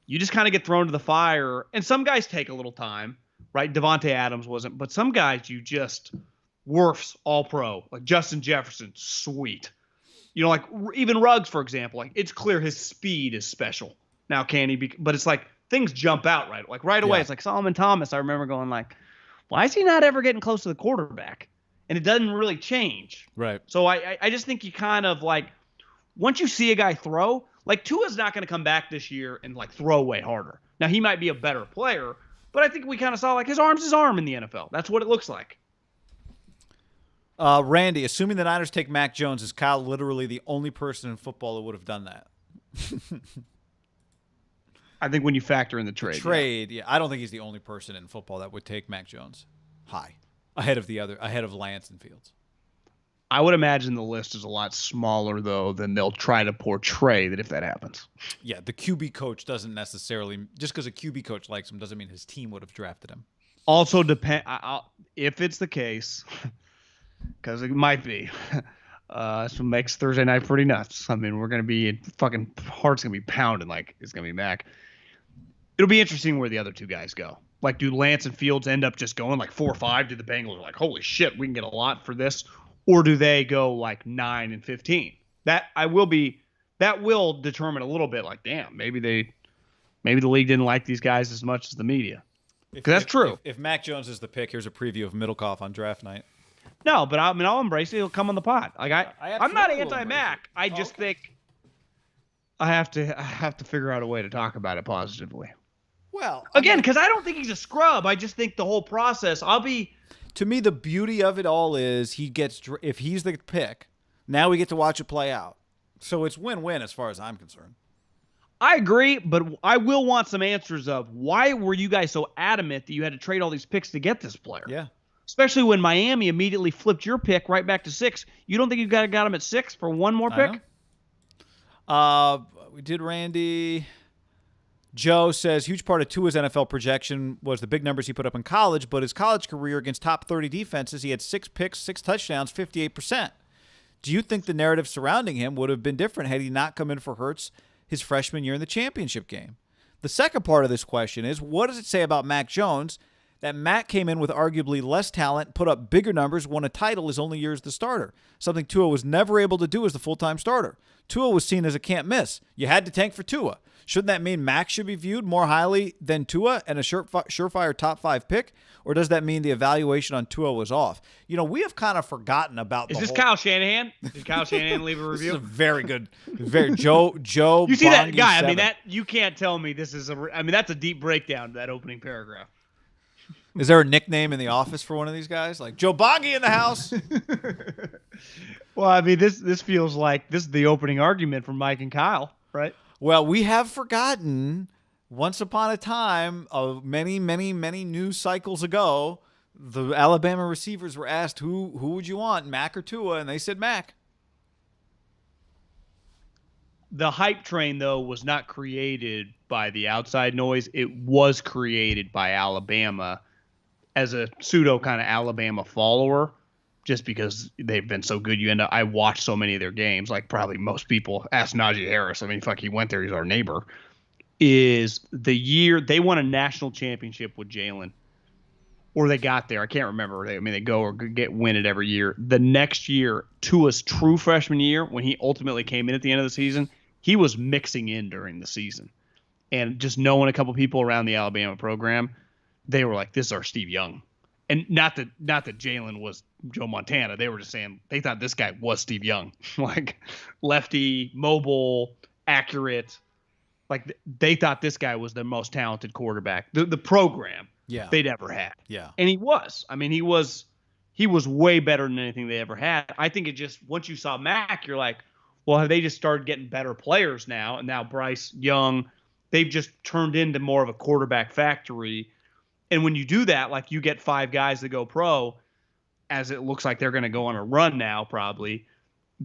you just kind of get thrown to the fire, and some guys take a little time, right? Devontae Adams wasn't, but some guys you just Wirfs all pro, like Justin Jefferson, sweet. Like even Ruggs, for example, like it's clear his speed is special. Now, can he be? But it's like things jump out right. Like right away, It's like Solomon Thomas. I remember going like, why is he not ever getting close to the quarterback? And it doesn't really change. Right. So I just think you kind of like, once you see a guy throw, like Tua's not going to come back this year and like throw way harder. Now, he might be a better player, but I think we kind of saw like his arm's his arm in the NFL. That's what it looks like. Randy, assuming the Niners take Mac Jones, is Kyle literally the only person in football that would have done that? I think when you factor in the trade. Yeah. I don't think he's the only person in football that would take Mac Jones high, ahead of Lance and Fields. I would imagine the list is a lot smaller, though, than they'll try to portray that if that happens. Yeah, the QB coach doesn't necessarily – just because a QB coach likes him doesn't mean his team would have drafted him. Also, if it's the case, because it might be, That's what makes Thursday night pretty nuts. I mean, we're going to be fucking heart's going to be pounding like it's going to be Mac. It'll be interesting where the other two guys go. Like, do Lance and Fields end up just going like 4-5? Do the Bengals are like, holy shit, we can get a lot for this? Or do they go like 9-15? That will determine a little bit. Like, damn, maybe the league didn't like these guys as much as the media. Because that's true. If Mac Jones is the pick, here's a preview of Middlecoff on draft night. No, but I'll embrace it. He'll come on the pod. Like I'm not anti-Mac. I just think I have to figure out a way to talk about it positively. Well, again, because I don't think he's a scrub. I just think the whole process. To me, the beauty of it all is if he's the pick, now we get to watch it play out. So it's win-win as far as I'm concerned. I agree, but I will want some answers of why were you guys so adamant that you had to trade all these picks to get this player? Yeah. Especially when Miami immediately flipped your pick right back to 6. You don't think you got him at 6 for one more pick? We did Randy. Joe says, huge part of Tua's NFL projection was the big numbers he put up in college, but his college career against top 30 defenses, he had 6 picks, 6 touchdowns, 58%. Do you think the narrative surrounding him would have been different had he not come in for Hurts his freshman year in the championship game? The second part of this question is, what does it say about Mac Jones that Mac came in with arguably less talent, put up bigger numbers, won a title his only year as the starter, something Tua was never able to do as the full-time starter? Tua was seen as a can't miss. You had to tank for Tua. Shouldn't that mean Mac should be viewed more highly than Tua and a surefire top 5 pick? Or does that mean the evaluation on Tua was off? You know, we have kind of forgotten about Is this Kyle Shanahan? Did Kyle Shanahan leave a review? This is very good. Joe. You see that guy? 7. I mean, that you can't tell me this is that's a deep breakdown to that opening paragraph. Is there a nickname in the office for one of these guys? Like Joe Bongi in the house? Well, I mean, this feels like this is the opening argument from Mike and Kyle, right? Well, we have forgotten once upon a time, many, many, many news cycles ago, the Alabama receivers were asked, who would you want, Mac or Tua? And they said Mac. The hype train, though, was not created by the outside noise. It was created by Alabama as a pseudo kind of Alabama follower, just because they've been so good. I watched so many of their games, like probably most people. Ask Najee Harris. I mean, fuck, he went there. He's our neighbor. Is the year they won a national championship with Jalen, or they got there. I can't remember. They go or win it every year. The next year, Tua's true freshman year, when he ultimately came in at the end of the season, he was mixing in during the season. And just knowing a couple people around the Alabama program, they were like, this is our Steve Young. And not that Jalen was Joe Montana. They were just saying they thought this guy was Steve Young. Like lefty, mobile, accurate. Like they thought this guy was the most talented quarterback, the program they'd ever had. Yeah. And he was. I mean, he was way better than anything they ever had. I think it just, once you saw Mac, you're like, well, have they just started getting better players now? And now Bryce Young, they've just turned into more of a quarterback factory. And when you do that, like you get 5 guys that go pro, as it looks like they're going to go on a run now, probably.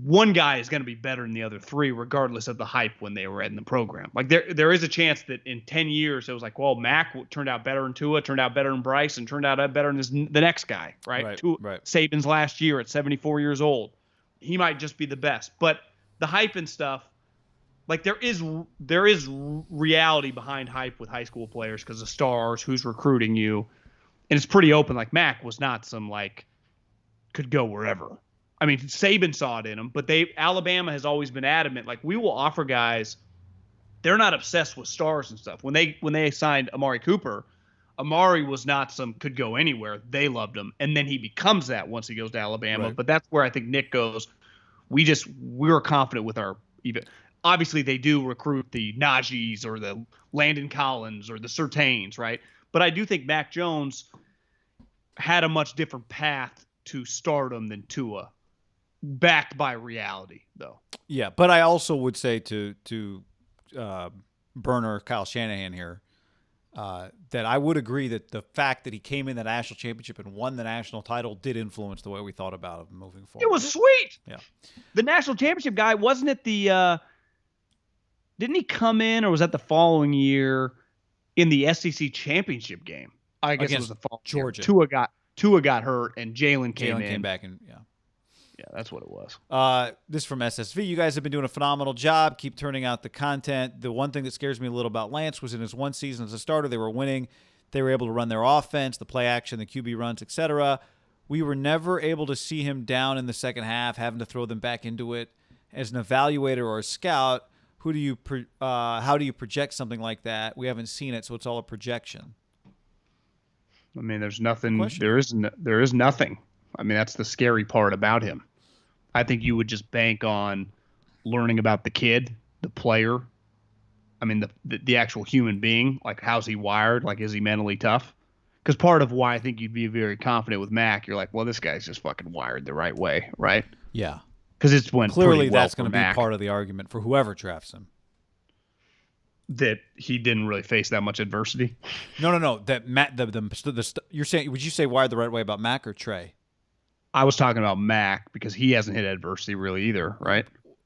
One guy is going to be better than the other 3, regardless of the hype when they were in the program. Like there is a chance that in 10 years, it was like, well, Mac turned out better than Tua, turned out better than Bryce, and turned out better than the next guy, right? Right. Saban's last year at 74 years old. He might just be the best. But the hype and stuff, like there is reality behind hype with high school players because of stars, who's recruiting you. And it's pretty open. Like Mac was not some like could go wherever. I mean, Saban saw it in him, but Alabama has always been adamant. Like we will offer guys, they're not obsessed with stars and stuff. When they signed Amari Cooper, Amari was not some could go anywhere. They loved him, and then he becomes that once he goes to Alabama. Right. But that's where I think Nick goes. We're confident with our even. Obviously, they do recruit the Najees or the Landon Collins or the Surtains, right? But I do think Mac Jones had a much different path to stardom than Tua. Backed by reality, though. Yeah, but I also would say to Burner Kyle Shanahan here that I would agree that the fact that he came in the national championship and won the national title did influence the way we thought about him moving forward. It was sweet. Yeah, the national championship guy wasn't it the? Didn't he come in, or was that the following year in the SEC championship game? I guess it was the following Georgia. Year. Tua got hurt, and Jalen came back and Yeah, that's what it was. This is from SSV. You guys have been doing a phenomenal job. Keep turning out the content. The one thing that scares me a little about Lance was in his one season as a starter, they were winning. They were able to run their offense, the play action, the QB runs, etc. We were never able to see him down in the second half, having to throw them back into it. As an evaluator or a scout, how do you project something like that? We haven't seen it, so it's all a projection. I mean, there's nothing. There is nothing. I mean, that's the scary part about him. I think you would just bank on learning about the kid, the player. I mean, the actual human being. Like, how's he wired? Like, is he mentally tough? Because part of why I think you'd be very confident with Mac, you're like, well, this guy's just fucking wired the right way, right? Yeah. Because it's went clearly well that's going to be part of the argument for whoever drafts him. That he didn't really face that much adversity. No. That Matt, you're saying, would you say wired the right way about Mac or Trey? I was talking about Mac because he hasn't hit adversity really either, right?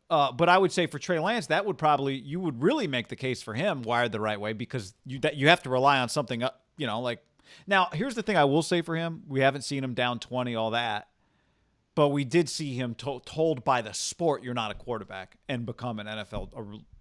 But I would say for Trey Lance, you would really make the case for him wired the right way because you have to rely on something, like. Now, here's the thing I will say for him. We haven't seen him down 20, all that. But we did see him told by the sport you're not a quarterback and become a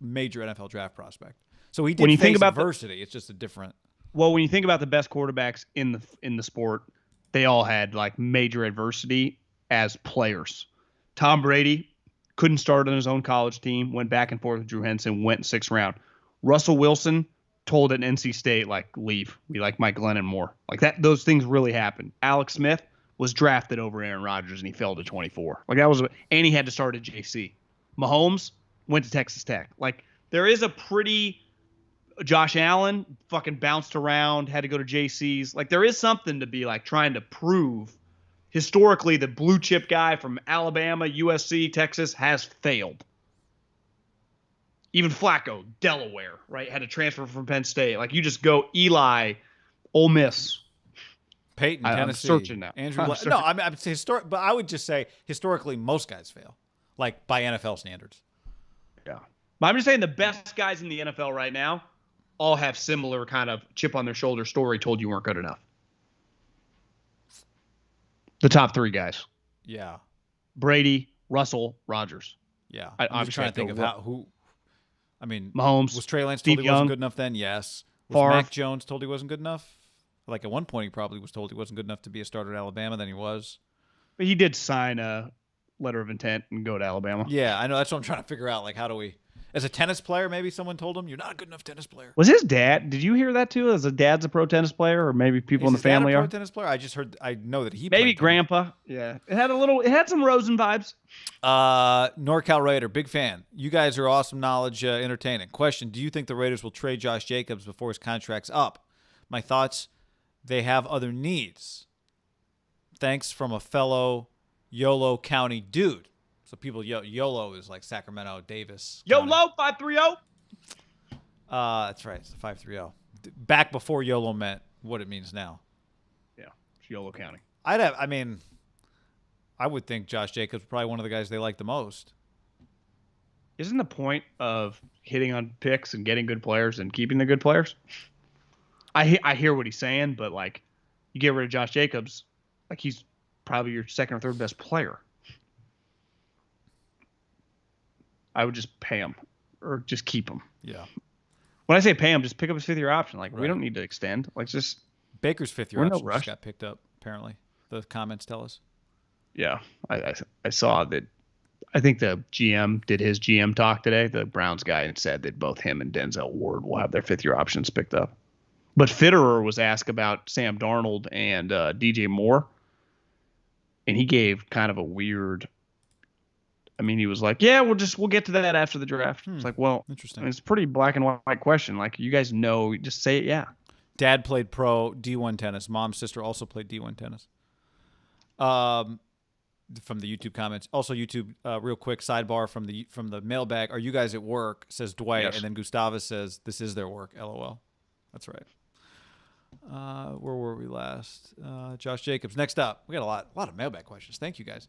major NFL draft prospect. So he did face adversity. It's just a different. Well, when you think about the best quarterbacks in the sport, they all had like major adversity as players. Tom Brady couldn't start on his own college team, went back and forth with Drew Henson, went 6th round. Russell Wilson told at NC State, like, leave. We like Mike Glennon more. Like that, those things really happened. Alex Smith was drafted over Aaron Rodgers and he fell to 24. Like and he had to start at JC. Mahomes went to Texas Tech. Like there is a pretty. Josh Allen fucking bounced around, had to go to JC's. Like there is something to be like trying to prove. Historically, the blue chip guy from Alabama, USC, Texas has failed. Even Flacco, Delaware, right, had to transfer from Penn State. Like you just go Eli, Ole Miss. Peyton, Tennessee. I'm searching now. Andrew. No, I mean, I would say but I would just say historically most guys fail, like by NFL standards. Yeah, but I'm just saying the best guys in the NFL right now all have similar kind of chip on their shoulder story told you weren't good enough. The top 3 guys. Yeah. Brady, Russell, Rodgers. Yeah. I'm just trying to think of who. I mean, Mahomes. Was Trey Lance told he wasn't good enough then? Yes. Was Favre. Mac Jones told he wasn't good enough? Like at one point he probably was told he wasn't good enough to be a starter at Alabama. Then he was. But he did sign a letter of intent and go to Alabama. Yeah, I know. That's what I'm trying to figure out. Like, how do we... As a tennis player, maybe someone told him, you're not a good enough tennis player. Was his dad? Did you hear that too? As a dad's a pro tennis player, or maybe people in the family are? Pro tennis player? I know that he. Maybe grandpa. Yeah, it had some Rosen vibes. NorCal Raider, big fan. You guys are awesome knowledge, entertaining. Question: do you think the Raiders will trade Josh Jacobs before his contract's up? My thoughts: they have other needs. Thanks from a fellow Yolo County dude. So people, YOLO is like Sacramento, Davis. YOLO 530. That's right. It's the 530. Back before YOLO meant what it means now. Yeah, it's YOLO County. I would think Josh Jacobs is probably one of the guys they like the most. Isn't the point of hitting on picks and getting good players and keeping the good players? I hear what he's saying, but like, you get rid of Josh Jacobs, like he's probably your second or third best player. I would just pay him or just keep him. Yeah. When I say pay him, just pick up his 5th-year option. Like, right. We don't need to extend. Like, just Baker's 5th-year option just got picked up, apparently. The comments tell us. Yeah. I saw that. I think the GM did his GM talk today, the Browns guy, and said that both him and Denzel Ward will have their 5th-year options picked up. But Fitterer was asked about Sam Darnold and DJ Moore, and he gave kind of a weird... I mean, he was like, yeah, we'll get to that after the draft. It's like, well, interesting. It's a pretty black and white question. Like, you guys know, just say it, yeah. Dad played pro D1 tennis. Mom's sister also played D1 tennis. From the YouTube comments. Also, YouTube, real quick, sidebar from the mailbag. Are you guys at work? Says Dwight. Yes. And then Gustavus says, this is their work. LOL. That's right. Where were we last? Josh Jacobs. Next up. We got a lot of mailbag questions. Thank you, guys.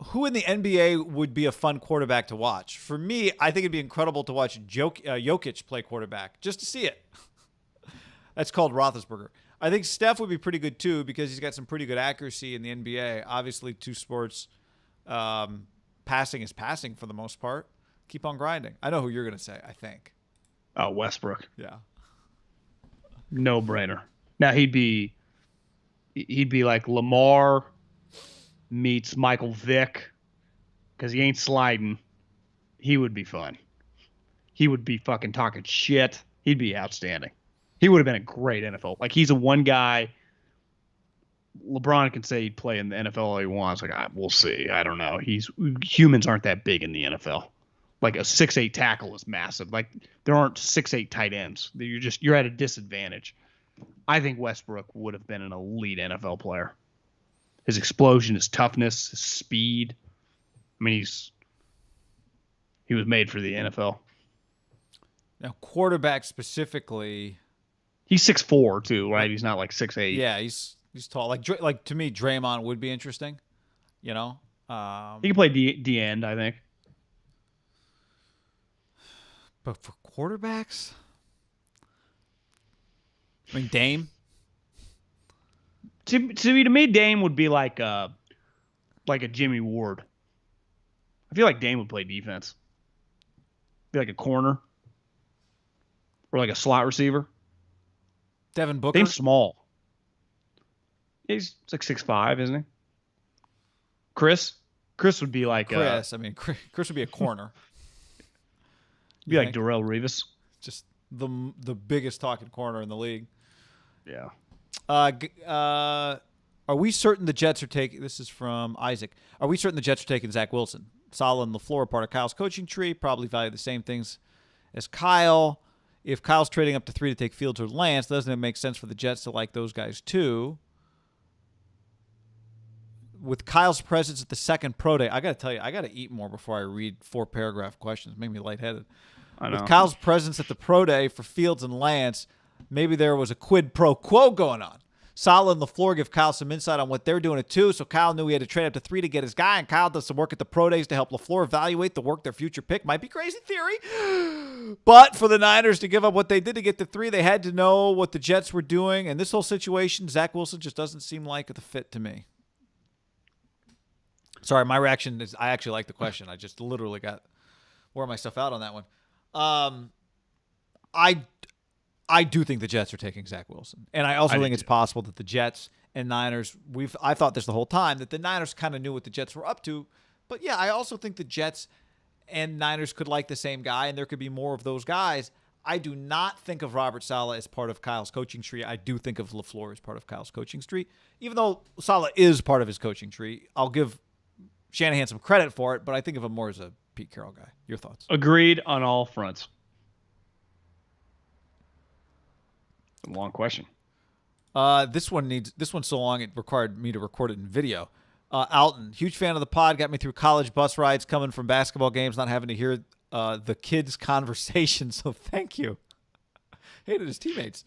Who in the NBA would be a fun quarterback to watch? For me, I think it'd be incredible to watch Jokic play quarterback, just to see it. That's called Roethlisberger. I think Steph would be pretty good too because he's got some pretty good accuracy in the NBA. Obviously, two sports, passing is passing for the most part. Keep on grinding. I know who you're going to say, I think. Oh, Westbrook. Yeah. No brainer. Now he'd be like Lamar meets Michael Vick because he ain't sliding. He would be fun. He would be fucking talking shit. He'd be outstanding. He would have been a great NFL. Like, he's a one guy. LeBron can say he'd play in the NFL all he wants. Like, we'll see. I don't know. Humans aren't that big in the NFL. Like, a 6'8" tackle is massive. Like, there aren't 6'8" tight ends. You're at a disadvantage. I think Westbrook would have been an elite NFL player. His explosion, his toughness, his speed. I mean, he was made for the NFL. Now, quarterback specifically, he's 6'4" too, right? He's not like 6'8". Yeah, he's tall. Like to me, Draymond would be interesting. You know, he can play D end, I think. But for quarterbacks, I mean, Dame. To me, Dame would be like a Jimmy Ward. I feel like Dame would play defense. Be like a corner. Or like a slot receiver. Devin Booker. Dame's small. He's like 6'5", isn't he? Chris would be like Chris would be a corner. Be like Darrelle Revis. Just the biggest talking corner in the league. Yeah. Are we certain the Jets are taking? This is from Isaac. Are we certain the Jets are taking Zach Wilson? Saleh and LaFleur are part of Kyle's coaching tree. Probably value the same things as Kyle. If Kyle's trading up to 3 to take Fields or Lance, doesn't it make sense for the Jets to like those guys too? With Kyle's presence at the second pro day, I got to tell you, I got to eat more before I read 4-paragraph questions. Make me lightheaded. I know. With Kyle's presence at the pro day for Fields and Lance, maybe there was a quid pro quo going on. Saleh and LaFleur give Kyle some insight on what they're doing at 2, so Kyle knew he had to trade up to 3 to get his guy, and Kyle does some work at the pro days to help LaFleur evaluate the work their future pick. Might be crazy theory, but for the Niners to give up what they did to get to 3, they had to know what the Jets were doing, and this whole situation, Zach Wilson just doesn't seem like the fit to me. Sorry, my reaction is I actually like the question. I just literally wore myself out on that one. I do think the Jets are taking Zach Wilson. And I also think it's possible that the Jets and Niners, I thought this the whole time, that the Niners kind of knew what the Jets were up to. But yeah, I also think the Jets and Niners could like the same guy, and there could be more of those guys. I do not think of Robert Saleh as part of Kyle's coaching tree. I do think of LaFleur as part of Kyle's coaching tree. Even though Saleh is part of his coaching tree, I'll give Shanahan some credit for it, but I think of him more as a Pete Carroll guy. Your thoughts? Agreed on all fronts. Long question. This one's so long it required me to record it in video. Alton, huge fan of the pod, got me through college bus rides coming from basketball games, not having to hear the kids' conversation, so thank you. Hated his teammates.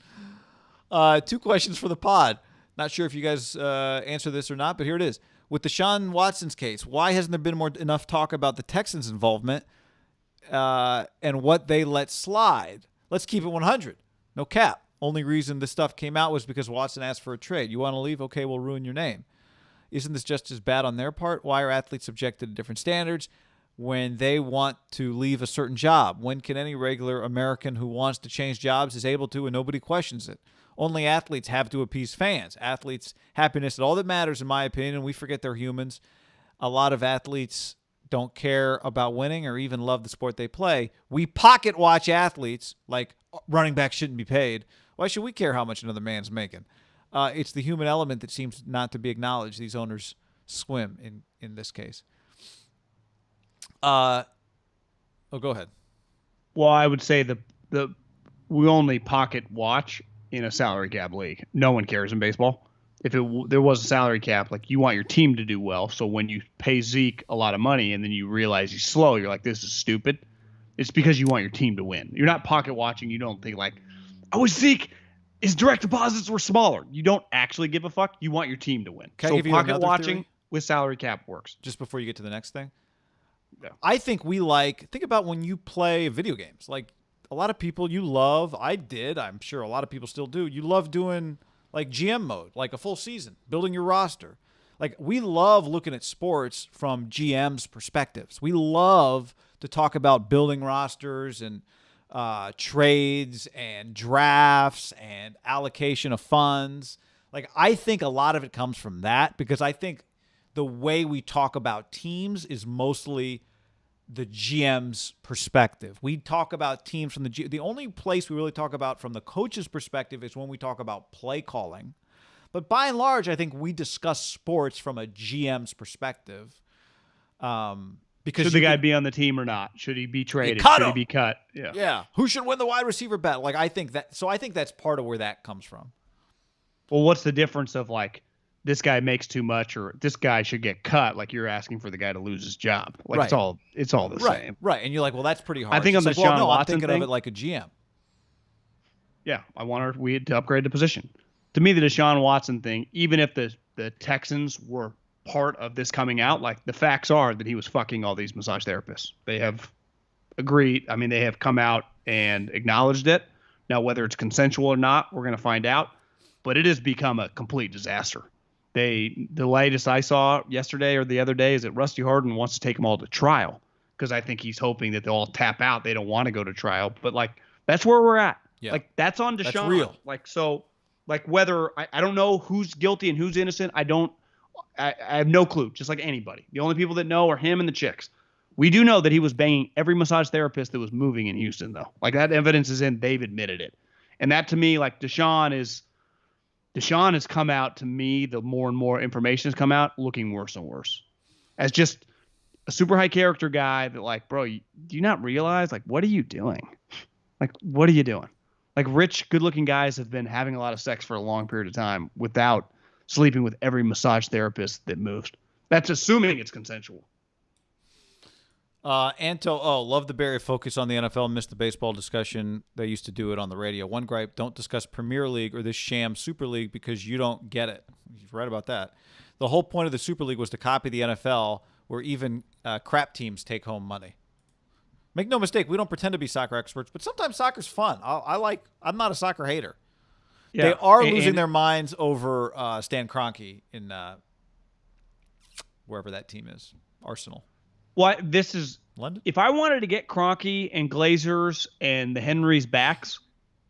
2 questions for the pod. Not sure if you guys answer this or not, but here it is. With Deshaun Watson's case, why hasn't there been enough talk about the Texans' involvement and what they let slide? Let's keep it 100. No cap. Only reason this stuff came out was because Watson asked for a trade. You want to leave? Okay, we'll ruin your name. Isn't this just as bad on their part? Why are athletes subjected to different standards when they want to leave a certain job? When can any regular American who wants to change jobs is able to and nobody questions it? Only athletes have to appease fans. Athletes' happiness is all that matters, in my opinion, and we forget they're humans. A lot of athletes don't care about winning or even love the sport they play. We pocket watch athletes like running backs shouldn't be paid. Why should we care how much another man's making? It's the human element that seems not to be acknowledged. These owners swim in this case. Go ahead. Well, I would say we only pocket watch in a salary cap league. No one cares in baseball. If there was a salary cap, like, you want your team to do well. So when you pay Zeke a lot of money and then you realize he's slow, you're like, this is stupid. It's because you want your team to win. You're not pocket watching. You don't think like, I wish Zeke, his direct deposits were smaller. You don't actually give a fuck. You want your team to win. Can I so give you pocket another watching theory? with salary cap works. Just before you get to the next thing. Yeah. I think think about when you play video games. Like, a lot of people you love, I did, I'm sure a lot of people still do. You love doing like GM mode, like a full season, building your roster. Like, we love looking at sports from GM's perspectives. We love to talk about building rosters and trades and drafts and allocation of funds. Like, I think a lot of it comes from that, because I think the way we talk about teams is mostly the GM's perspective. We talk about teams from the only place we really talk about from the coach's perspective is when we talk about play calling. But by and large, I think we discuss sports from a GM's perspective. Because should the guy be on the team or not? Should he be traded? Should he be cut? Yeah. Yeah. Who should win the wide receiver battle? Like, I think that's part of where that comes from. Well, what's the difference of like, this guy makes too much, or this guy should get cut? Like, you're asking for the guy to lose his job. Like, right. It's all the same. Right. And you're like, well, that's pretty hard. I think on the Deshaun Watson I'm thinking thing, of it like a GM. Yeah, we had to upgrade the position. To me, the Deshaun Watson thing, even if the Texans were part of this coming out, like, the facts are that he was fucking all these massage therapists. They have agreed. I mean, they have come out and acknowledged it. Now, whether it's consensual or not, we're going to find out. But it has become a complete disaster. The latest I saw yesterday or the other day is that Rusty Harden wants to take them all to trial, because I think he's hoping that they'll all tap out. They don't want to go to trial. But, like, that's where we're at. Yeah. Like, that's on Deshaun. That's real. Like, so, like, whether I don't know who's guilty and who's innocent. I have no clue, just like anybody. The only people that know are him and the chicks. We do know that he was banging every massage therapist that was moving in Houston, though. Like, that evidence is in. They've admitted it. And that, to me, like, Deshaun has come out, to me, the more and more information has come out, looking worse and worse. As just a super high character guy that, like, bro, do you not realize, like, what are you doing? Like, what are you doing? Like, rich, good-looking guys have been having a lot of sex for a long period of time without sleeping with every massage therapist that moves. That's assuming it's consensual. Love the Barry focus on the NFL, missed the baseball discussion. They used to do it on the radio. One gripe, don't discuss Premier League or this sham Super League because you don't get it. He's right about that. The whole point of the Super League was to copy the NFL, where even crap teams take home money. Make no mistake, we don't pretend to be soccer experts, but sometimes soccer's fun. I'm not a soccer hater. Yeah. They are losing their minds over Stan Kroenke in wherever that team is, Arsenal. Well, this is London. If I wanted to get Kroenke and Glazers and the Henrys backs,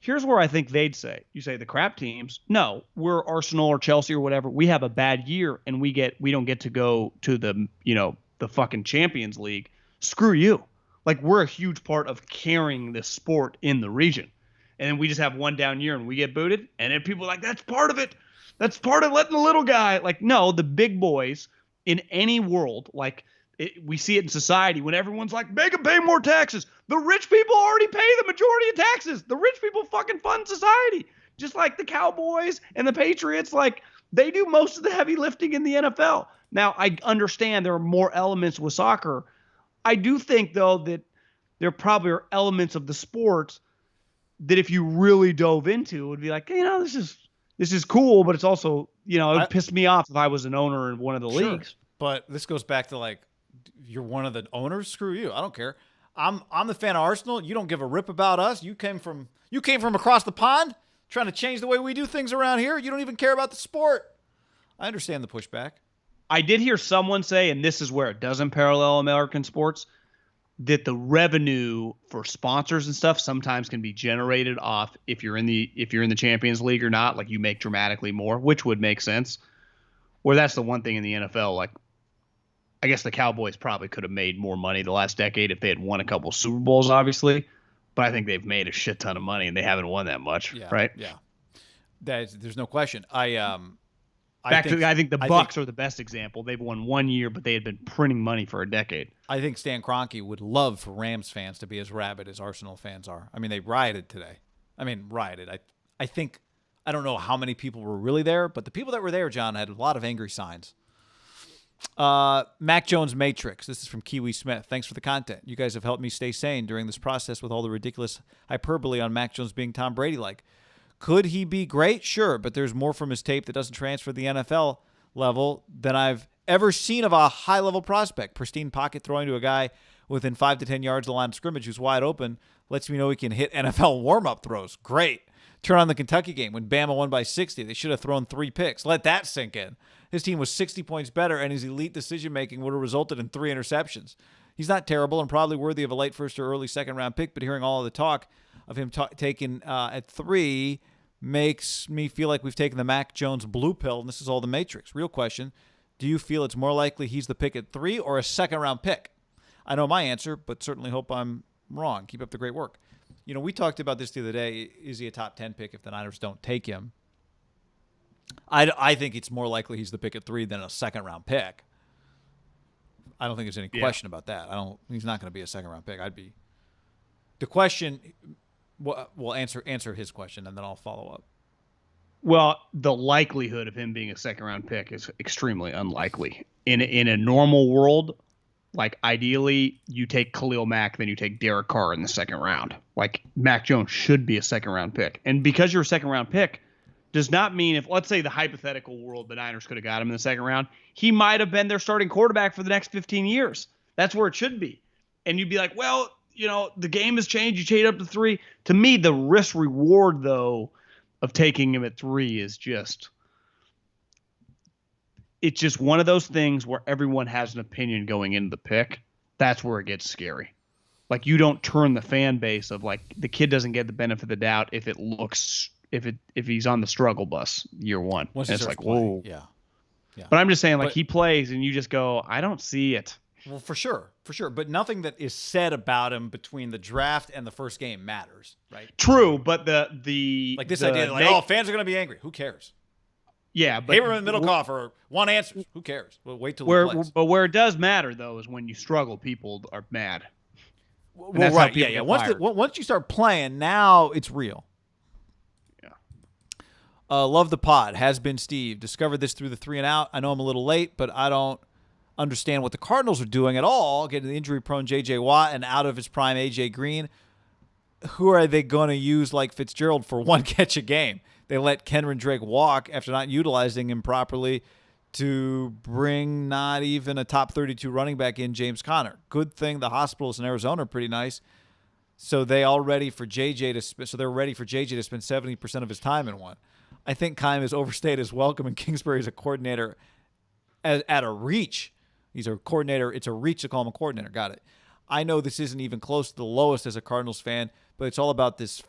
here's where I think they'd say. You say the crap teams. No, we're Arsenal or Chelsea or whatever. We have a bad year and we don't get to go to the fucking Champions League. Screw you. Like, we're a huge part of carrying this sport in the region. And then we just have one down year and we get booted. And then people are like, that's part of it. That's part of letting the little guy. Like, no, the big boys in any world, like, we see it in society when everyone's like, make them pay more taxes. The rich people already pay the majority of taxes. The rich people fucking fund society. Just like the Cowboys and the Patriots, like, they do most of the heavy lifting in the NFL. Now, I understand there are more elements with soccer. I do think, though, that there probably are elements of the sport that if you really dove into, it would be like, this is cool, but it's also, it would piss me off if I was an owner in one of the leagues. But this goes back to, like, you're one of the owners. Screw you. I don't care. I'm the fan of Arsenal. You don't give a rip about us. You came from across the pond trying to change the way we do things around here. You don't even care about the sport. I understand the pushback. I did hear someone say, and this is where it doesn't parallel American sports, that the revenue for sponsors and stuff sometimes can be generated off if you're in the Champions League or not. Like, you make dramatically more, which would make sense. Where that's the one thing in the NFL, like, I guess the Cowboys probably could have made more money the last decade if they had won a couple Super Bowls, obviously. But I think they've made a shit ton of money and they haven't won that much, right? Yeah, there's no question. I think the Bucks are the best example. They've won 1 year, but they had been printing money for a decade. I think Stan Kroenke would love for Rams fans to be as rabid as Arsenal fans are. I mean, they rioted today. I don't know how many people were really there, but the people that were there, John, had a lot of angry signs. Mac Jones Matrix. This is from Kiwi Smith. Thanks for the content. You guys have helped me stay sane during this process with all the ridiculous hyperbole on Mac Jones being Tom Brady-like. Could he be great? Sure, but there's more from his tape that doesn't transfer to the NFL level than I've ever seen of a high-level prospect. Pristine pocket throwing to a guy within 5 to 10 yards of the line of scrimmage who's wide open lets me know he can hit NFL warm-up throws. Great. Turn on the Kentucky game when Bama won by 60. They should have thrown 3 picks. Let that sink in. His team was 60 points better, and his elite decision-making would have resulted in 3 interceptions. He's not terrible and probably worthy of a late first or early second-round pick, but hearing all of the talk of him taken at 3 makes me feel like we've taken the Mac Jones blue pill, and this is all the Matrix. Real question, do you feel it's more likely he's the pick at 3 or a second-round pick? I know my answer, but certainly hope I'm wrong. Keep up the great work. We talked about this the other day. Is he a top 10 pick if the Niners don't take him? I think it's more likely he's the pick at 3 than a second-round pick. I don't think there's any question about that. He's not going to be a second-round pick. The question. We'll answer his question, and then I'll follow up. Well, the likelihood of him being a second-round pick is extremely unlikely. In a normal world, like ideally, you take Khalil Mack, then you take Derek Carr in the second round. Like Mac Jones should be a second-round pick, and because you're a second-round pick, does not mean if, let's say, the hypothetical world, the Niners could have got him in the second round, he might have been their starting quarterback for the next 15 years. That's where it should be, and you'd be like, well, the game has changed. You trade up to 3. To me, the risk reward, though, of taking him at 3 is it's just one of those things where everyone has an opinion going into the pick. That's where it gets scary. Like, you don't turn the fan base of, like, the kid doesn't get the benefit of the doubt if he's on the struggle bus year 1. Once it's like, whoa. Yeah. But I'm just saying, like, he plays and you just go, I don't see it. Well, for sure. But nothing that is said about him between the draft and the first game matters, right? True, but the like this idea, like, fans are going to be angry. Who cares? Yeah, but Haberman and Middlekauff want answers. Who cares? We'll wait till he plays. But where it does matter, though, is when you struggle, people are mad. Well, right, yeah. Once you start playing, now it's real. Yeah. Love the pod. Has been Steve. Discovered this through the 3 and Out. I know I'm a little late, but I don't understand what the Cardinals are doing at all, getting the injury-prone J.J. Watt and out of his prime A.J. Green. Who are they going to use like Fitzgerald for 1 catch a game? They let Kenron Drake walk after not utilizing him properly to bring not even a top 32 running back in James Conner. Good thing the hospitals in Arizona are pretty nice. So they're ready for JJ to spend 70% of his time in one. I think Keim has overstayed his welcome, and Kingsbury is a coordinator at a reach. He's a coordinator. It's a reach to call him a coordinator. Got it. I know this isn't even close to the lowest as a Cardinals fan, but it's all about this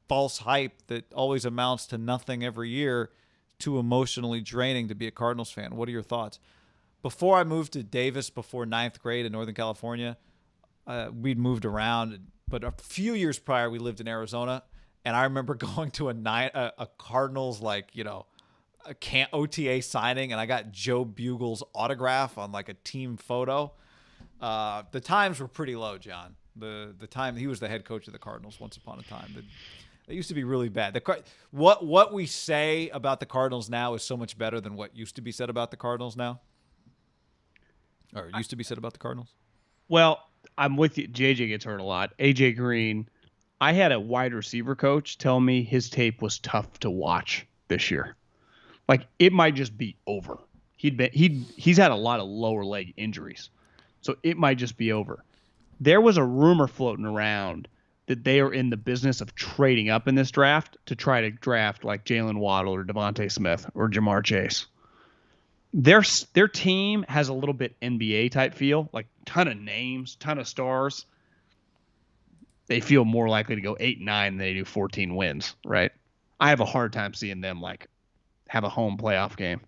false hype that always amounts to nothing every year, too emotionally draining to be a Cardinals fan. What are your thoughts? Before I moved to Davis, before 9th grade in Northern California, we'd moved around, but a few years prior, we lived in Arizona, and I remember going to a Cardinals, a OTA signing, and I got Joe Bugle's autograph on like a team photo. The times were pretty low, John. The time he was the head coach of the Cardinals once upon a time. It used to be really bad. What we say about the Cardinals now is so much better than what used to be said about the Cardinals now. Or used to be said about the Cardinals. Well, I'm with you. JJ gets hurt a lot. AJ Green. I had a wide receiver coach tell me his tape was tough to watch this year. Like, it might just be over. He's had a lot of lower leg injuries, so it might just be over. There was a rumor floating around that they are in the business of trading up in this draft to try to draft like Jalen Waddle or Devontae Smith or Jamar Chase. Their team has a little bit NBA type feel, like ton of names, ton of stars. They feel more likely to go 8-9 than they do 14 wins, right? I have a hard time seeing them like have a home playoff game.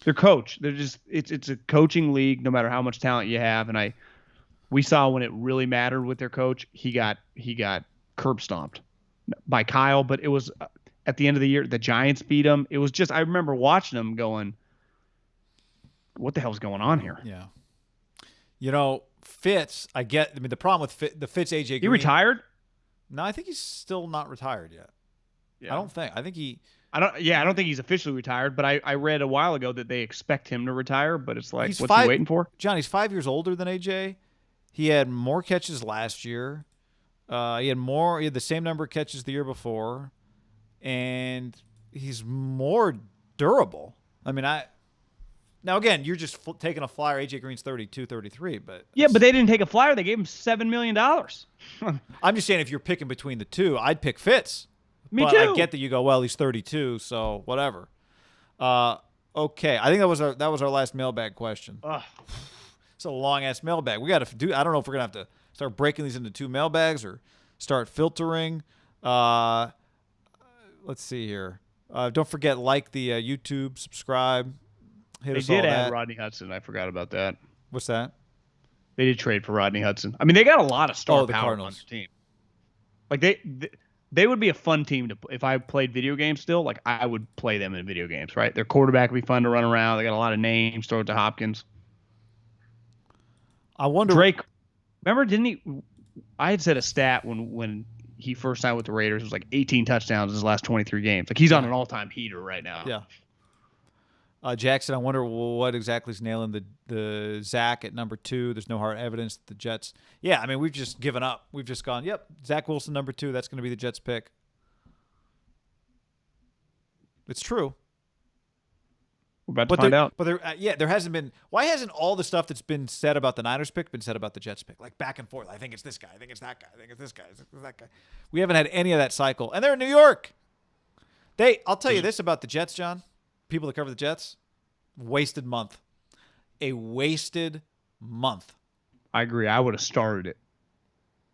They're coach. They're just it's a coaching league, no matter how much talent you have. And we saw when it really mattered with their coach, he got curb stomped by Kyle. But it was at the end of the year, the Giants beat him. It was just, I remember watching them going, what the hell's going on here? Yeah. Fitz, the problem with the Fitz AJ Green. He retired? No, I think he's still not retired yet. Yeah. I don't think think he's officially retired, but I read a while ago that they expect him to retire, but it's like, what's he waiting for? John, he's 5 years older than AJ. He had more catches last year. He had the same number of catches the year before, and he's more durable. I mean, now again, you're just taking a flyer. AJ Green's 32, 33, but yeah, but they didn't take a flyer. They gave him $7 million. I'm just saying, if you're picking between the two, I'd pick Fitz. Me but too. I get that you go, well, he's 32, so whatever. Okay, I think that was our last mailbag question. Ugh. It's a long ass mailbag. We got to do. I don't know if we're gonna have to start breaking these into 2 mailbags or start filtering. Let's see here. Don't forget, like the YouTube, subscribe. They did add Rodney Hudson. I forgot about that. What's that? They did trade for Rodney Hudson. I mean, they got a lot of star the power on Cardinals. their team. Like they would be a fun team to. If I played video games still, like I would play them in video games. Right, their quarterback would be fun to run around. They got a lot of names. Throw it to Hopkins. I wonder. Drake, remember? Didn't he? I had said a stat when he first signed with the Raiders. It was like 18 touchdowns in his last 23 games. Like he's on an all-time heater right now. Yeah. Jackson, I wonder what exactly is nailing the Zach at number 2. There's no hard evidence that the Jets. Yeah, I mean, we've just given up. We've just gone, yep, Zach Wilson number 2. That's going to be the Jets pick. It's true. We're about to find out. But there hasn't been. Why hasn't all the stuff that's been said about the Niners pick been said about the Jets pick? Like back and forth. I think it's this guy. I think it's that guy. I think it's this guy. I think it's that guy. We haven't had any of that cycle. And they're in New York. I'll tell you this about the Jets, John. People that cover the Jets, wasted month. A wasted month. I agree. I would have started it.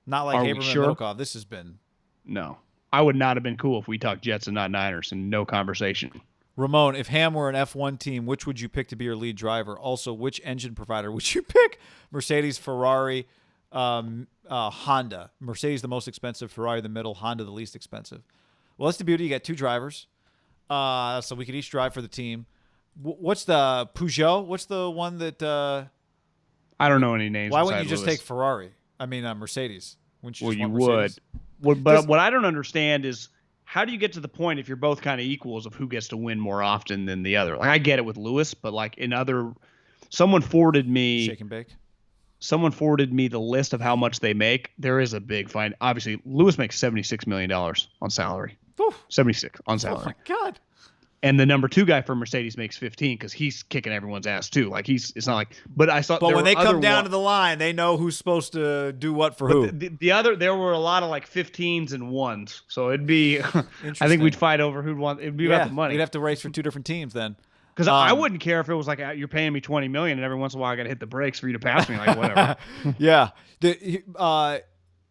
Not like Haberman and Milkov. This has been. No. I would not have been cool if we talked Jets and not Niners and no conversation. Ramon, if Ham were an F1 team, which would you pick to be your lead driver? Also, which engine provider would you pick? Mercedes, Ferrari, Honda. Mercedes the most expensive, Ferrari the middle, Honda the least expensive. Well, that's the beauty. You got 2 drivers. So we could each drive for the team. What's the Peugeot? What's the one that? I don't know any names. Why wouldn't you just take Ferrari? I mean, Mercedes. Wouldn't you? Well, just you want Mercedes? would. But what I don't understand is how do you get to the point if you're both kind of equals of who gets to win more often than the other? Like I get it with Lewis, but like someone forwarded me. Shake and bake. Someone forwarded me the list of how much they make. There is a big find. Obviously, Lewis makes $76 million on salary. Oof. 76 on salary. Oh my God. And the number 2 guy for Mercedes makes 15 because he's kicking everyone's ass too. Like it's not like. But I saw. But when they come down to the line, they know who's supposed to do what for who. There were a lot of like 15s and 1s, so it'd be. I think we'd fight over who'd want. It'd be about the money. We'd have to race for 2 different teams then. Because I wouldn't care if it was like you're paying me $20 million and every once in a while I got to hit the brakes for you to pass me, like whatever. Yeah.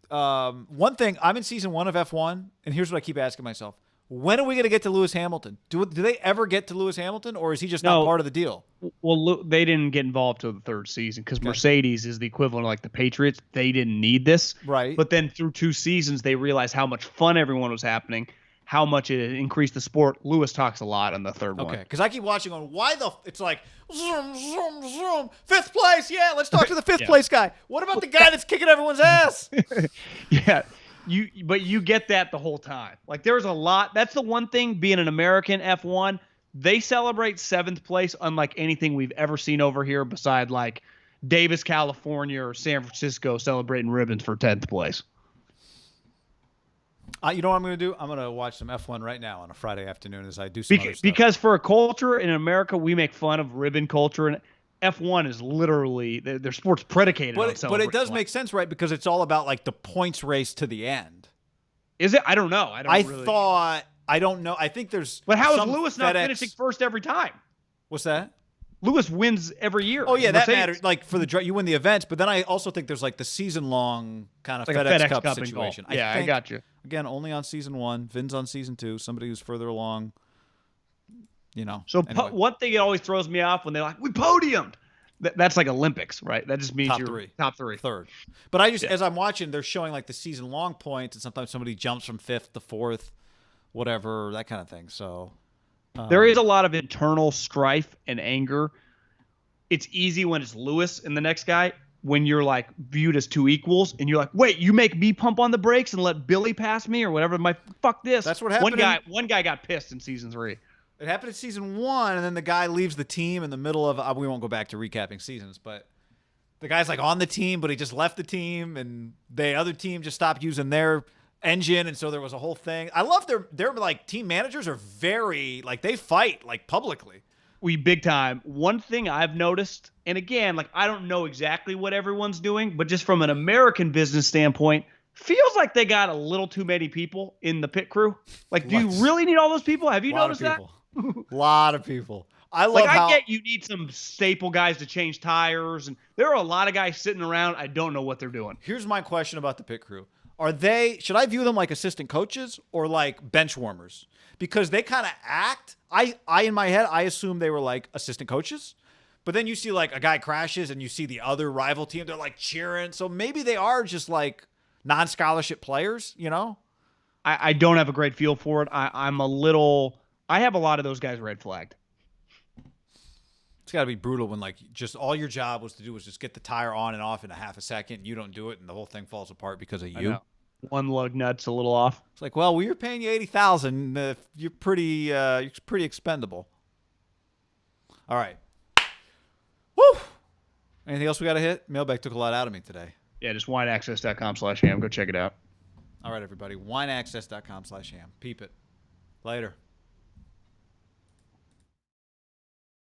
One thing, I'm in season 1 of F1, and here's what I keep asking myself. When are we going to get to Lewis Hamilton? Do they ever get to Lewis Hamilton, or is he just not part of the deal? Well, they didn't get involved till the 3rd season because Mercedes is the equivalent of like the Patriots. They didn't need this. Right. But then through 2 seasons, they realized how much fun everyone was having, how much it increased the sport. Lewis talks a lot on the 3rd one. Okay, because I keep watching on it's like, zoom, zoom, zoom, 5th place, yeah, let's talk to the 5th place guy. What about the guy that's kicking everyone's ass? Yeah. But you get that the whole time. Like there's a lot. That's the one thing being an American F1. They celebrate 7th place unlike anything we've ever seen over here beside like Davis, California or San Francisco celebrating ribbons for 10th place. You know what I'm going to do? I'm going to watch some F1 right now on a Friday afternoon as I do some other stuff. Because for a culture in America, we make fun of ribbon culture, and F1 is literally their sport's predicated on celebrating. But it does make sense, right? Because it's all about like the points race to the end. Is it? I don't know. I don't know. I think there's. But how is Lewis not finishing first every time? What's that? Lewis wins every year. Oh yeah, that matters. Like for you win the events, but then I also think there's like the season-long kind of like FedEx Cup situation. I got you. Again, only on season 1. Vin's on season 2. Somebody who's further along. So anyway. One thing that always throws me off when they're like, we podiumed. That's like Olympics, right? That just means top you're 3. Top 3. 3rd. But as I'm watching, they're showing like the season-long points, and sometimes somebody jumps from 5th to 4th, whatever, that kind of thing. So there is a lot of internal strife and anger. It's easy when it's Lewis and the next guy. When you're like viewed as 2 equals and you're like, wait, you make me pump on the brakes and let Billy pass me or whatever. Fuck this. That's what happened. One guy got pissed in season 3. It happened in season 1, and then the guy leaves the team in the middle of. We won't go back to recapping seasons, but the guy's like on the team, but he just left the team, and the other team just stopped using their engine, and so there was a whole thing. I love their like team managers are very like they fight like publicly. We big time. One thing I've noticed, and again, like I don't know exactly what everyone's doing, but just from an American business standpoint, feels like they got a little too many people in the pit crew. Like, do you really need all those people? Have you noticed that? A lot of people. I love I get you need some staple guys to change tires, and there are a lot of guys sitting around. I don't know what they're doing. Here's my question about the pit crew. Should I view them like assistant coaches or like bench warmers? Because they kind of act, I in my head, I assume they were like assistant coaches. But then you see like a guy crashes and you see the other rival team, they're like cheering. So maybe they are just like non-scholarship players, you know? I don't have a great feel for it. I have a lot of those guys red flagged. It's got to be brutal when like just all your job was to do was just get the tire on and off in a half a second. You don't do it and the whole thing falls apart because of you. One lug nut's a little off. It's like, well, we were paying you $80,000. You're pretty expendable. All right. Woo! Anything else we got to hit? Mailbag took a lot out of me today. Yeah, just wineaccess.com/ham. Go check it out. All right, everybody. Wineaccess.com/ham. Peep it. Later.